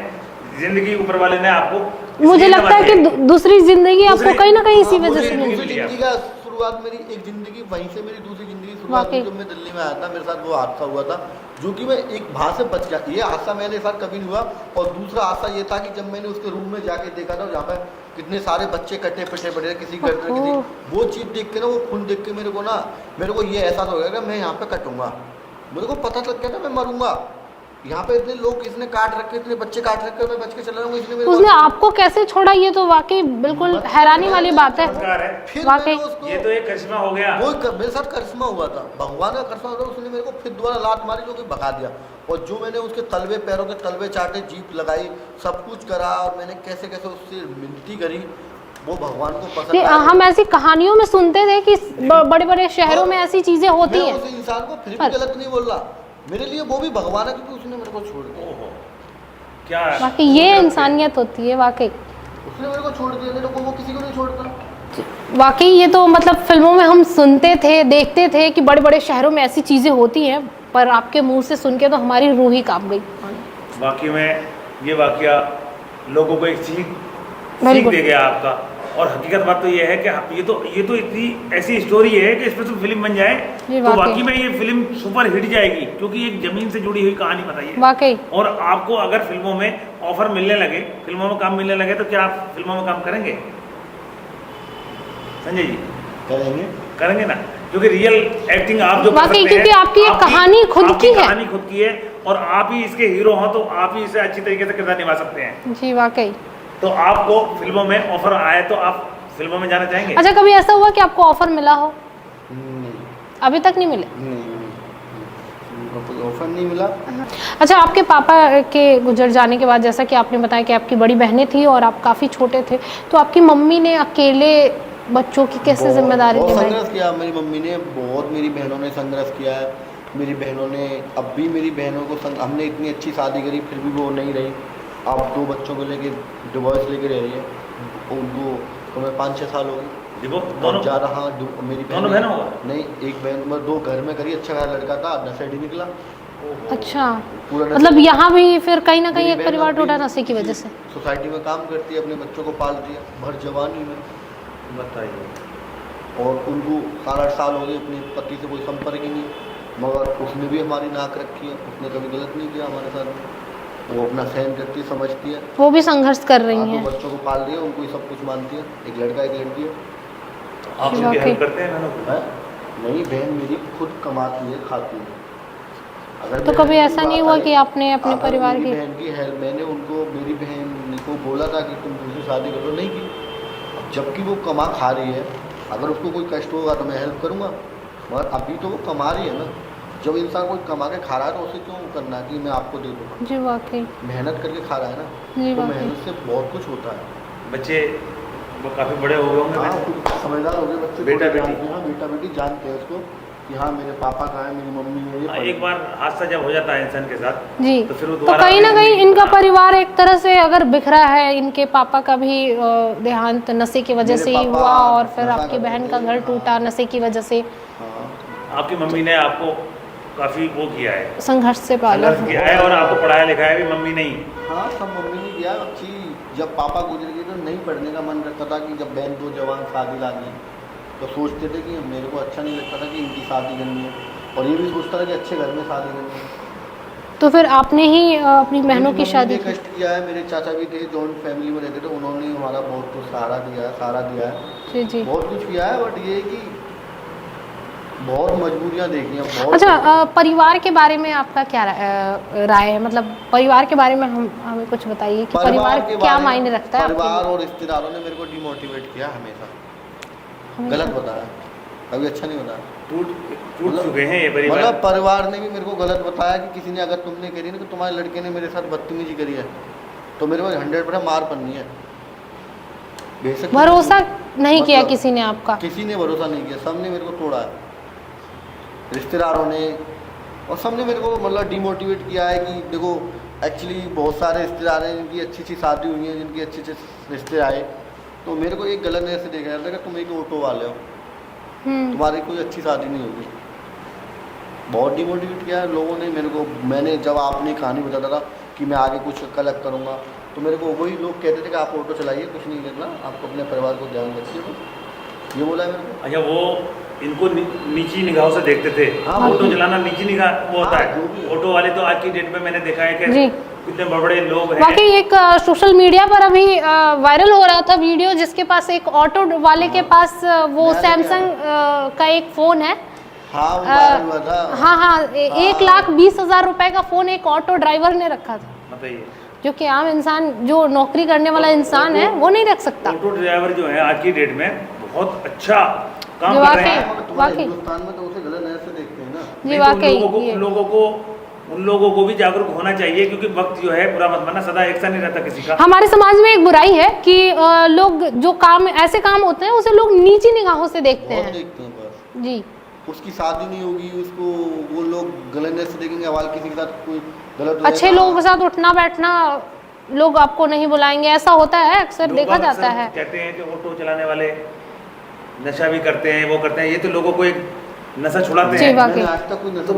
जिंदगी ऊपर वाले ने आपको, मुझे लगता है कि दूसरी जिंदगी आपको कहीं ना कहीं इसी वजह से मिली। जिंदगी का शुरुआत मेरी एक जिंदगी, वहीं से मेरी दूसरी जिंदगी शुरुआत हुई। जब मैं दिल्ली में आया था, मेरे साथ वो हादसा हुआ था, जो कि मैं एक वहाँ से बच गया। ये हादसा मेरे साथ कभी नहीं हुआ। और दूसरा हादसा ये था कि जब मैंने उसके रूम में जाके देखा था, जहाँ पे कितने सारे बच्चे कट्टे पिटे पड़े, किसी गर्दन किसी, वो चीज़ देख के ना, वो खून देख के मेरे को ये एहसास हो गया कि मैं यहाँ पे कटूंगा। मेरे को पता लग गया था मैं मरूंगा। यहाँ पे इतने लोग इसने काट रखे, इतने बच्चे काट रखे, मैं बच के चला जाऊंगा, इसने उसने आपको कैसे छोड़ा, ये तो वाकई बिल्कुल हैरानी वाली बात है। फिर वाकई ये तो एक करिश्मा हो गया। वो मेरे साथ करिश्मा हुआ था, भगवान का करिश्मा हुआ था। उसने मेरे को फिर दोबारा लात मारी, जो कि भगा दिया। और जो मैंने उसके तलवे, पैरों के तलवे चाटे, जीप लगाई, सब कुछ करा, और मैंने कैसे कैसे उससे मिनती करी, वो भगवान को पसंद आया। हम ऐसी कहानियों में सुनते थे कि बड़े बड़े शहरों में ऐसी चीजें होती हैं। उस इंसान को फिर भी गलत नहीं बोल रहा, मेरे लिए वो भी भगवान है, क्योंकि उसने मेरे को छोड़ दिया। क्या वाकई ये इंसानियत होती है, वाकई उसने मेरे को छोड़ दिया, मेरे को वो किसी को नहीं छोड़ता। वाकई ये तो मतलब फिल्मों में हम सुनते थे, देखते थे कि बड़े बड़े शहरों में ऐसी चीजें होती हैं, पर आपके मुंह से सुन के तो हमारी रूह ही कांप गई। वाकई में ये वाकया लोगों को एक सीख दे गया आपका और हकीकत बात तो ये है कि ये तो इतनी ऐसी स्टोरी है कि इस पर तो फिल्म बन जाए जी, तो वाकई। वाकई में ये फिल्म सुपर हिट जाएगी, क्योंकि एक जमीन से जुड़ी हुई कहानी बताइए। वाकई। और आपको अगर फिल्मों में ऑफर मिलने लगे, फिल्मों में काम मिलने लगे, तो क्या आप फिल्मों में काम करेंगे संजय जी? करेंगे ना, क्योंकि रियल एक्टिंग आप जो कर वाकई, सकते क्योंकि हैं, आपकी एक कहानी खुद आपकी की है। कहानी खुद की है और आप ही इसके हीरो हो, तो आप ही इसे अच्छी तरीके से किरदार निभा सकते हैं। जी वाकई। तो आपको फिल्मों में ऑफर आए तो आप फिल्मों में जाना चाहेंगे? अच्छा, कभी ऐसा हुआ कि आपको ऑफर मिला हो? अभी तक नहीं मिले? कोई ऑफर नहीं मिला। अच्छा, आपके पापा के गुजर जाने के बाद, जैसा कि आपने बताया कि आपकी बड़ी बहनें थी और आप काफ़ी छोटे थे, तो आपकी मम्मी ने अकेले बच्चों की कैसे जिम्मेदारी बहुत निभाई? संघर्ष किया मेरी मम्मी ने, बहुत मेरी बहनों ने संघर्ष किया है। मेरी बहनों ने, अब भी मेरी बहनों को हमने इतनी अच्छी शादी करी फिर भी वो नहीं रही। अब 2 बच्चों को लेके डिवोर्स लेके रह रही है। उनको तो 5-6 साल हो गए। दोनों जा रहा मेरी दोनों बहनों का? नहीं, एक बहन, मैं 2 घर में करी, अच्छा खासा लड़का था, नशेड़ी निकला। अच्छा, पूरा मतलब यहाँ भी फिर कहीं ना कहीं मेरी एक बहन परिवार अभी टूटा नशे की वजह से। सोसाइटी में काम करती है, अपने बच्चों को पाल रही है भर जवानी में। बताइए। और उनको 7-8 साल हो गए, अपने पति से कोई संपर्क ही नहीं, मगर उसने भी हमारी नाक रखी है, उसने कभी गलत नहीं किया हमारे साथ। वो अपना सहन करती है, समझती है। वो भी संघर्ष कर रही 2 हैं। बच्चों को पाल रही है, उनको ही सब कुछ मानती है, एक लड़का एक लड़की है। आप उनकी वाकई। हेल्प करते हैं बहनों को? है? नहीं, बहन मेरी खुद कमाती है, खाती है। अगर तो बहन कभी की ऐसा बात नहीं हुआ आए, कि आपने अपने अगर परिवार मेरी की बहन की हेल्प, मैंने उनको, मेरी बहन को बोला था कि तुम दूसरी शादी कर लो, नहीं की। जबकि वो कमा खा रही है, अगर उसको कोई कष्ट होगा तो मैं हेल्प करूँगा, मगर अभी तो वो कमा रही है ना। जब इंसान कोई कमा के खा रहा है तो उसे क्यों करना है कि मैं आपको दे दूँ? जी वाकई। मेहनत करके खा रहा है ना, जी तो वाकई। मेहनत से बहुत कुछ होता है। बच्चे वो काफी बड़े हो गए होंगे? हाँ, वैसे? कुछ समझदार हो गए बच्चे, बेटा थोड़े बेटी? जानते हैं। हाँ, बेटा बेटी जानते हैं उसको कि हाँ मेरे पापा कहाँ है, मेरी मम्मी है, ये एक बार हादसा जब हो जाता है इंसान के साथ, जी, तो फिर वो तो दोबारा कहीं ना अपनी कहीं जिंदगी- इनका परिवार एक तरह से अगर बिखरा है, इनके पापा का भी देहांत नशे की वजह मेरे से ही पापा हुआ और फिर नशा आपकी करते बहन थे, का घर टूटा हाँ। नशे की वजह से। हाँ। आपकी मम्मी ने आपको काफी वो किया है, संघर्ष से पाला। संघर्ष किया है, और आपको पढ़ाया लिखाया भी मम्मी ने ही। हाँ, सब मम्मी ने किया। अच्छी, जब पापा गुजर गए तो नहीं पढ़ने का मन करता था, कि जब बहन 2 जवान शादी लागी तो सोचते थे कि मेरे को अच्छा नहीं लगता था कि इनकी शादी करनी है, और ये भी सोचता था कि अच्छे घर में शादी करनी है। तो फिर आपने ही अपनी बहनों की शादी की की? कष्ट किया है। मेरे चाचा भी थे, जॉइंट फैमिली में रहते थे, उन्होंने हमारा बहुत कुछ सहारा दिया है, जी जी। बहुत कुछ किया है। बट ये है कि बहुत मजबूरियाँ देखी हैं, बहुत। अच्छा, परिवार के बारे में आपका क्या राय है? मतलब परिवार के बारे में हमें कुछ बताइए कि परिवार के क्या बारे में मायने रखता है आपके परिवार लिए? और रिश्तेदारों ने मेरे को डिमोटिवेट किया हमेशा, गलत बताया, कभी अच्छा नहीं बताया। टूट चुके हैं ये परिवार। मतलब परिवार ने भी मेरे को गलत बताया कि किसी ने, अगर तुमने करी ना कि तुम्हारे लड़के ने मेरे साथ बदतमीजी करी है, तो मेरे को 100% मार पड़नी है। बेशक भरोसा नहीं किया मतलब किसी ने आपका? किसी ने भरोसा नहीं किया, सबने मेरे को तोड़ा है, रिश्तेदारों ने, और सबने मेरे को मतलब डिमोटिवेट किया है कि देखो, एक्चुअली बहुत सारे रिश्तेदार हैं जिनकी अच्छी अच्छी शादी हुई है, जिनकी अच्छे अच्छे रिश्ते आए, तो मेरे को एक गलत नज़र से देखा जाता है कि तुम एक ऑटो वाले हो, तुम्हारी कोई अच्छी शादी नहीं होगी। बहुत डिमोटिवेट किया है लोगों ने मेरे को। मैंने जब आपने कहानी बताता था कि मैं आगे कुछ कलेक्ट करूँगा, तो मेरे को वही लोग कहते थे कि आप ऑटो चलाइए, कुछ नहीं करना, आपको अपने परिवार को ध्यान रखिए, ये बोला है मेरे को। अच्छा, वो इनको नीची निगाहों से देखते थे। हाँ, ऑटो चलाना नीची निगाह वो होता हाँ, जो भी है। है। ऑटो वाले तो आज की डेट में मैंने देखा है कि जी। कितने बड़े लोग हैं। वाकई एक सोशल मीडिया पर अभी वायरल हो रहा था वीडियो, जिसके पास एक ऑटो वाले के पास वो मैंने सैमसंग का एक फ़ोन है। हाँ, वो वायरल हुआ था। हाँ, 1,20,000 रुपए का फ़ोन एक ऑटो ड्राइवर ने रखा था, बताइए। जो कि आम इंसान, जो नौकरी करने वाला इंसान है, वो नहीं रख सकता। ऑटो ड्राइवर जो है आज की डेट में बहुत अच्छा काम जो कर रहे हैं। वाकई- तुम्हारे वाकई। हिंदुस्तान में तो उसे गलत नजर से देखते हैं ना। जी नहीं तो वाकई। उन लोगों को भी जागरूक होना चाहिए, क्योंकि वक्त जो है बुरा मत मानना, सदा एक सा नहीं रहता किसी का। हमारे समाज में एक बुराई है कि लोग जो काम, ऐसे काम होते हैं, उसे लोग नीची निगाहों से देखते बहुत हैं। देखते हैं बस। जी। उसकी शादी नहीं होगी, उसको वो लोग गलत नजर से देखेंगे, हवाल किसी के साथ कोई गलत हो अच्छे जाएगा। लोगों के साथ उठना बैठना, लोग आपको नहीं बुलाएंगे, ऐसा होता है, अक्सर लोग देखा अक्सर जाता है। कहते हैं कि ऑटो चलाने वाले नशा भी करते हैं, वो करते हैं, ये तो लोगों को एक नशा छुड़ाते जी, हैं। वाकई। मैंने आज तक कोई नशा, तो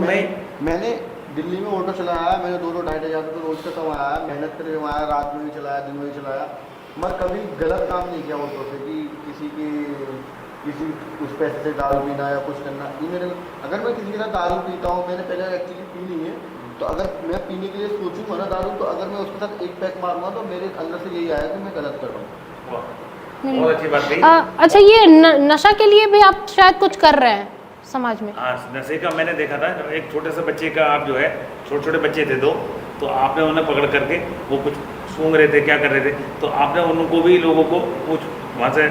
मैंने दिल्ली में ऑटो चलाया है, मैंने 2-2 ढाई-ढाई हज़ार रुपये रोज का कमाया है, मेहनत करके कमाया, रात में भी चलाया, दिन में भी चलाया, मैं कभी गलत काम नहीं किया औरतों से कि किसी उस पैसे से दारू पीना या कुछ करना। ये मेरे अगर मैं किसी के साथ दारू पीता हूँ, मैंने पहले एक्चुअली पी नहीं है, तो अगर मैं पीने के लिए सोचूंगा ना दारू, तो अगर मैं उसके साथ एक पैक मारूंगा तो मेरे अंदर से यही आया कि मैं गलत कर रहा हूँ। बहुत अच्छी बात कही। अच्छा, ये नशा के लिए भी आप शायद कुछ कर रहे हैं समाज में? हाँ, नशे का मैंने देखा था, एक छोटे से बच्चे का आप जो है, छोटे छोटे बच्चे थे दो, तो आपने उन्हें पकड़ करके वो कुछ सूंघ रहे थे, क्या कर रहे थे, तो आपने उनको भी लोगों को कुछ वहाँ से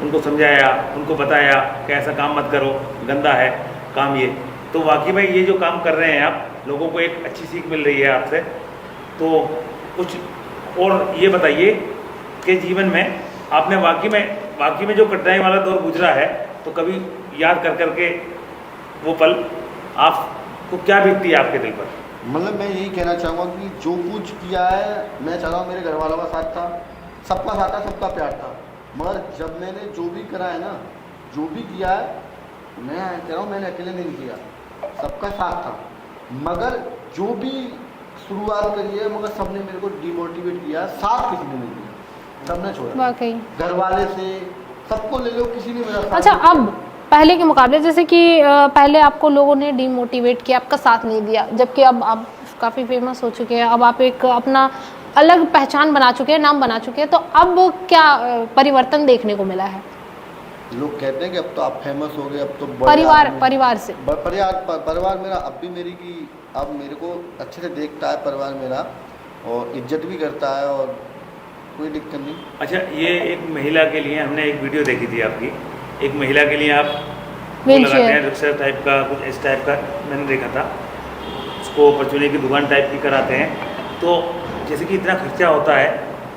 उनको समझाया, उनको बताया कि ऐसा काम मत करो, गंदा है काम ये। तो वाकई में ये जो काम कर रहे हैं आप, लोगों को एक अच्छी सीख मिल रही है आपसे। तो कुछ और ये बताइए कि जीवन में आपने वाकई में जो कठिनाई वाला दौर गुजरा है, तो कभी याद कर करके वो पल आपको क्या बीतती है आपके दिल पर? मतलब मैं यही कहना चाहूँगा कि जो कुछ किया है, मैं चाह रहा हूँ मेरे घर वालों का साथ था, सबका साथ था, सबका प्यार था, मगर जब मैंने जो भी करा है ना, जो भी किया है, मैं कह रहा हूँ मैंने अकेले नहीं किया, सबका साथ था, मगर जो भी शुरुआत करी है, मगर सबने मेरे को डिमोटिवेट किया, साथ किसी ने नहीं दिया, सबने छोड़ा। वाकई घर वाले से सबको ले लो, किसी ने मेरा साथ अच्छा, नहीं अब पहले के मुकाबले, जैसे कि पहले आपको लोगों ने डिमोटिवेट किया, आपका साथ नहीं दिया, जबकि अब आप काफ़ी फेमस हो चुके हैं, अब आप एक अपना अलग पहचान बना चुके हैं, नाम बना चुके हैं, तो अब क्या परिवर्तन देखने को मिला है? लोग कहते हैं कि अब तो आप फेमस हो गए, अब तो बड़े परिवार आदमी- परिवार से परिवार मेरा अब भी मेरी की अब मेरे को अच्छे से देखता है परिवार मेरा, और इज्जत भी करता है, और कोई दिक्कत नहीं। अच्छा, ये एक महिला के लिए हमने एक वीडियो देखी थी आपकी, एक महिला के लिए आप वो Wheelchair। लगाते हैं रिक्शा टाइप का, कुछ इस टाइप का मैंने देखा था, उसको परचूने की दुकान टाइप की कराते हैं। तो जैसे कि इतना खर्चा होता है,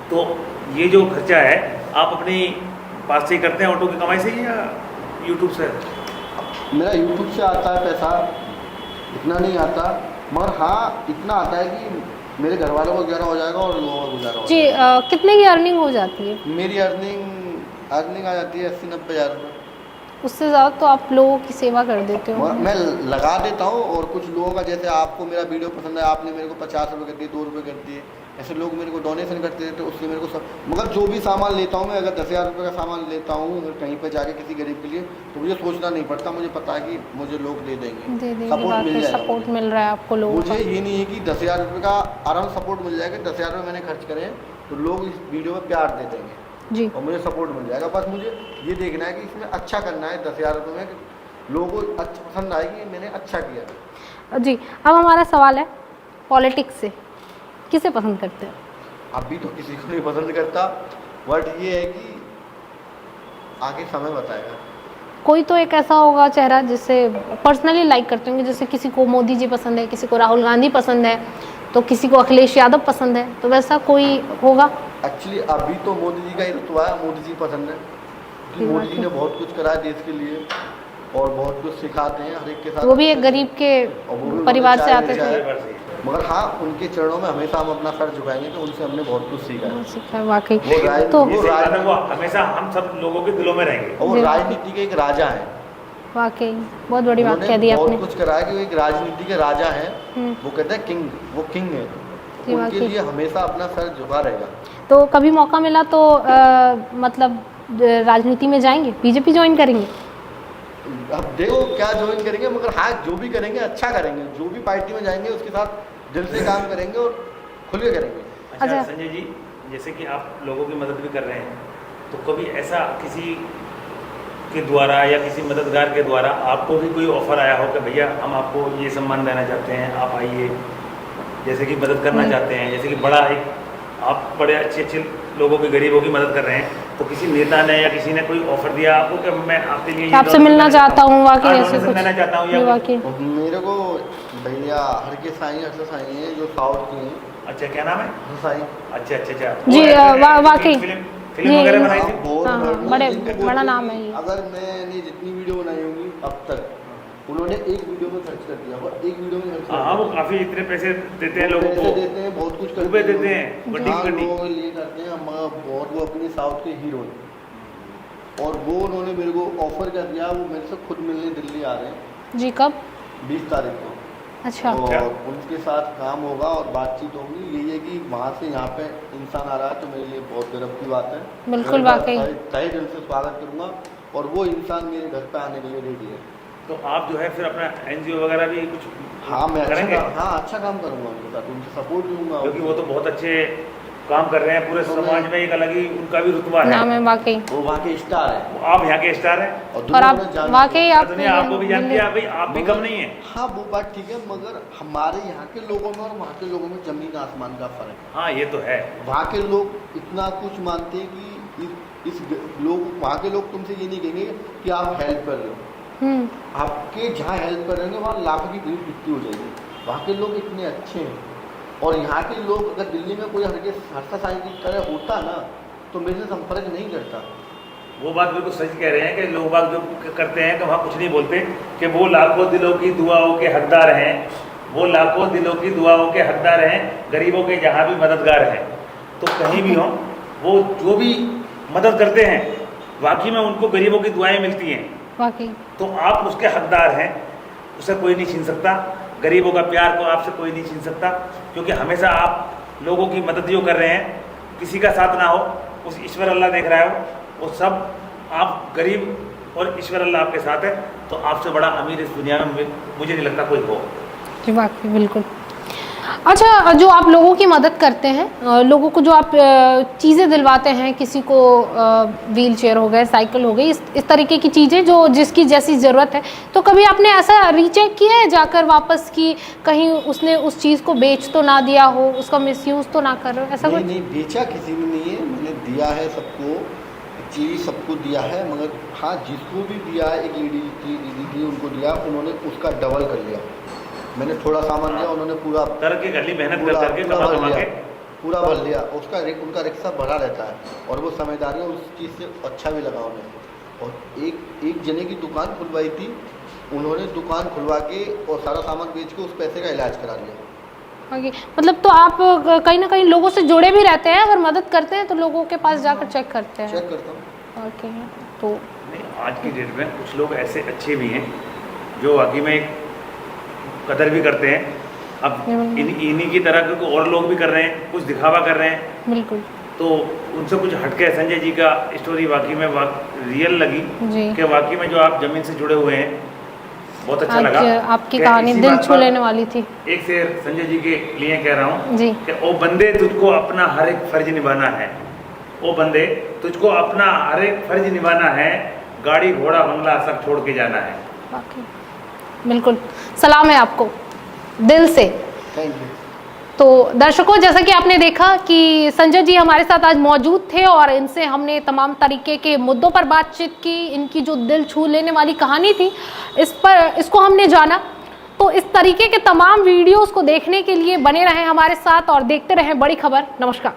तो ये जो खर्चा है आप अपनी पास से ही करते हैं, ऑटो की कमाई से या यूट्यूब से? मेरा यूट्यूब से आता है पैसा, इतना नहीं आता, मगर हाँ इतना आता है कि मेरे घर वालों का गुजारा हो जाएगा और लोगों का गुजारा हो जी। जाएगा। कितने की अर्निंग हो जाती है? मेरी अर्निंग आ जाती है 80-90 हज़ार रुपये। उससे ज़्यादा तो आप लोगों की सेवा कर देते हो। मैं लगा देता हूँ, और कुछ लोगों का, जैसे आपको मेरा वीडियो पसंद है, आपने मेरे को 50 रुपये कर दिए, 2 रुपये कर दिए, ऐसे लोग मेरे को डोनेशन करते रहते, उससे मेरे को सब। मगर जो भी सामान लेता हूँ मैं, अगर 10,000 रुपये का सामान लेता हूँ अगर कहीं पर जाके किसी गरीब के लिए, तो मुझे सोचना नहीं पड़ता, मुझे पता है कि मुझे लोग दे देंगे, दे देंगे, सपोर्ट मिल जाएगा। सपोर्ट मिल रहा है आपको लोगों मुझे का। ये नहीं है कि 10,000 रुपये का आराम सपोर्ट मिल जाएगा, 10,000 रुपये मैंने खर्च करे तो लोग इस वीडियो में प्यार दे देंगे जी। और मुझे सपोर्ट मिल जाएगा। बस मुझे ये देखना है कि इसमें अच्छा करना है, 10,000 रुपये में कि लोगों को अच्छा पसंद आए कि मैंने अच्छा किया। जी, अब हमारा सवाल है पॉलिटिक्स से, किसे पसंद करते हैं? अभी तो किसी को नहीं पसंद करता, बट ये है कि आगे समय बताएगा। कोई तो एक ऐसा होगा चेहरा जिसे पर्सनली लाइक करते होंगे, जैसे किसी को मोदी जी पसंद है, किसी को राहुल गांधी पसंद है, तो किसी को अखिलेश यादव पसंद है, तो वैसा कोई होगा? एक्चुअली अभी तो मोदी जी का ही रुतबा है, मोदी जी पसंद है क्योंकि मोदी जी ने बहुत कुछ करा है देश के लिए और बहुत कुछ सिखाते हैं हर एक के साथ। वो भी एक गरीब के और वो भी परिवार से चाहे आते थे। चाहे। मगर हाँ, उनके चरणों में हमेशा हम अपना सर झुकाएंगे, तो उनसे हमने बहुत कुछ सीखा है। सीखा है वाकई। वो राज तो ये सही बात है, वो हमेशा हम सब लोगों के दिलों में रहेंगे। और वो जी। राजनीति के एक राजा हैं, वाकई बहुत बड़ी बात उन्होंने कह दी आपने। बहुत कुछ करा है कि वो एक राजनीति के राजा हैं। हम्म। वो कहते हैं किंग, वो किंग है, जी, उनके वाकई। लिए हमेशा अपना सर झुका रहेगा। तो कभी मौका मिला तो मतलब राजनीति में जाएंगे, बीजेपी ज्वाइन करेंगे? अब देखो क्या ज्वाइन करेंगे, मगर हाँ जो भी करेंगे अच्छा करेंगे, जो भी पार्टी में जाएंगे उसके साथ दिल से काम करेंगे और खुल के करेंगे। अच्छा संजय जी, जैसे कि आप लोगों की मदद भी कर रहे हैं, तो कभी ऐसा किसी के द्वारा या किसी मददगार के द्वारा आपको भी कोई ऑफर आया हो कि भैया हम आपको ये सम्मान देना चाहते हैं, आप आइए, जैसे कि मदद करना चाहते हैं, जैसे कि बड़ा एक आप बड़े अच्छे लोगों की, गरीबों की मदद कर रहे हैं, तो किसी नेता ने या किसी ने कोई ऑफर दिया आपको कि मैं आपके लिए आपसे मिलना चाहता हूँ, वाकई ऐसे डोनेशन कुछ? देना चाहता हूँ ये या वाकई। और मेरे को भैया हर के साई हैं जो साउथ के हैं। अच्छा, क्या नाम है? साई अच्छा अच्छा अच्छा। जी, वो ऐसे वाकई। फिल्म ये वगैरह बनाई थी? हाँ, बड़ा नाम है ये। अगर मैंने जितनी वीडियो बनाई होंगी अब तक, उन्होंने एक वीडियो में खर्च कर दिया, और एक वीडियो में खर्च कर हाँ, वो दिया। काफी इतने पैसे देते हैं वो लोगों पैसे को, देते हैं, बहुत कुछ रुपए देते हैं, गड्डी हाँ, गड्डी। लोगों के लिए करते हैं हम बहुत। वो अपनी साउथ के हीरो हैं, और वो उन्होंने मेरे को ऑफर कर दिया, वो मेरे से खुद मिलने दिल्ली आ रहे हैं जी। कब? 20 तारीख को। अच्छा। और उनके साथ काम होगा और बातचीत होगी। यही है कि वहाँ से यहाँ पे इंसान आ रहा है तो मेरे लिए बहुत गर्व की बात है। बिल्कुल, मैं वाकई। तहे दिल से स्वागत करूँगा और वो इंसान मेरे घर पे आने के लिए रेडी है। तो आप जो है फिर अपना NGO वगैरह भी कुछ हाँ, मैं करेंगे? अच्छा काम करूँगा उनके साथ, उनसे सपोर्ट दूंगा। क्योंकि वो तो बहुत अच्छे काम कर रहे हैं, पूरे समाज में एक अलग ही उनका भी रुतबा है। नाम है वाकई। वो वहाँ के स्टार है आप यहाँ के स्टार हैं और आप वाकई आप दुनिया आपको भी जानती है, भाई आप भी कम नहीं है। हाँ, वो बात ठीक है, मगर हमारे यहाँ के लोगों में और वहाँ के लोगों में जमीन आसमान का फर्क है। हाँ, ये तो है। वहाँ के लोग इतना कुछ मानते हैं कि इस लोग, वहाँ के लोग तुमसे ये नहीं कहेंगे कि आप हेल्प कर रहे हो। आपके जहाँ हेल्प कर रहे हैं वहाँ लाखों की भीड़ इकट्ठी हो जाएगी। वहाँ के लोग इतने अच्छे हैं। और यहाँ के लोग, अगर दिल्ली में कोई हर्षा साई की तरह होता ना तो मेरे से संपर्क नहीं करता। वो बात बिल्कुल सच कह रहे हैं कि लोग बाग जो करते हैं कि वहाँ कुछ नहीं बोलते, कि वो लाखों दिलों की दुआओं के हकदार हैं, वो लाखों दिलों की दुआओं के हकदार हैं, गरीबों के जहाँ भी मददगार हैं। तो कहीं भी हों, वो जो भी मदद करते हैं वाकई में उनको गरीबों की दुआएं मिलती हैं। वाकई। तो आप उसके हकदार हैं, उसे कोई नहीं छीन सकता। गरीबों का प्यार को आपसे कोई नहीं छीन सकता, क्योंकि हमेशा आप लोगों की मदद जो कर रहे हैं, किसी का साथ ना हो, उस ईश्वर अल्लाह देख रहा है, वो सब आप गरीब और ईश्वर अल्लाह आपके साथ है। तो आपसे बड़ा अमीर इस दुनिया में मुझे नहीं लगता कोई हो। जी वाकई, बिल्कुल। अच्छा, जो आप लोगों की मदद करते हैं, लोगों को जो आप चीज़ें दिलवाते हैं, किसी को व्हील चेयर हो गए, साइकिल हो गई, इस तरीके की चीज़ें जो जिसकी जैसी ज़रूरत है, तो कभी आपने ऐसा रीचेक किया है जाकर वापस कि कहीं उसने उस चीज़ को बेच तो ना दिया हो, उसका मिसयूज़ तो ना कर रहे हो, ऐसा कुछ? नहीं, बेचा किसी ने नहीं है, मैंने दिया है सबको, चीज़ सबको दिया है। मगर हाँ, जिसको भी दिया है, एक लेडी थी उनको दिया, उन्होंने उसका डबल कर लिया। मैंने थोड़ा सामान दिया, उन्होंने पूरा करके कर ली, मेहनत करके कमा के पूरा भर लिया। उसका उनका रिक्शा भरा रहता है और वो समझदार है, उस चीज़ से अच्छा भी लगा उन्हें। और एक जने की दुकान खुलवाई थी, उन्होंने दुकान खुलवा के और सारा सामान बेच के उस पैसे का इलाज करा लिया। आगे मतलब तो आप कहीं ना कहीं लोगों से जुड़े भी रहते हैं, अगर मदद करते हैं तो लोगों के पास जाकर चेक करते हैं? चेक करता हूँ। ओके। तो नहीं, आज की डेट में कुछ लोग ऐसे अच्छे भी हैं जो वाकई में कदर भी करते हैं। अब इन्हीं की तरह के और लोग भी कर रहे हैं, कुछ दिखावा कर रहे हैं। बिल्कुल। तो उनसे कुछ हटके संजय जी का स्टोरी वाकई में रियल लगी कि वाकई में जो आप जमीन से जुड़े हुए हैं, बहुत अच्छा लगा। आपकी कहानी दिल छू लेने वाली थी। एक शेर संजय जी के लिए कह रहा हूँ जी कि ओ बंदे, तुझको अपना हर एक फर्ज निभाना है। ओ बंदे, तुझको अपना हर एक फर्ज निभाना है, गाड़ी घोड़ा बंगला सब छोड़ के जाना है। बिल्कुल, सलाम है आपको दिल से। Thank you. तो दर्शकों, जैसा कि आपने देखा कि संजय जी हमारे साथ आज मौजूद थे और इनसे हमने तमाम तरीके के मुद्दों पर बातचीत की। इनकी जो दिल छू लेने वाली कहानी थी, इसको हमने जाना। तो इस तरीके के तमाम वीडियोस को देखने के लिए बने रहें हमारे साथ और देखते रहें बड़ी खबर। नमस्कार।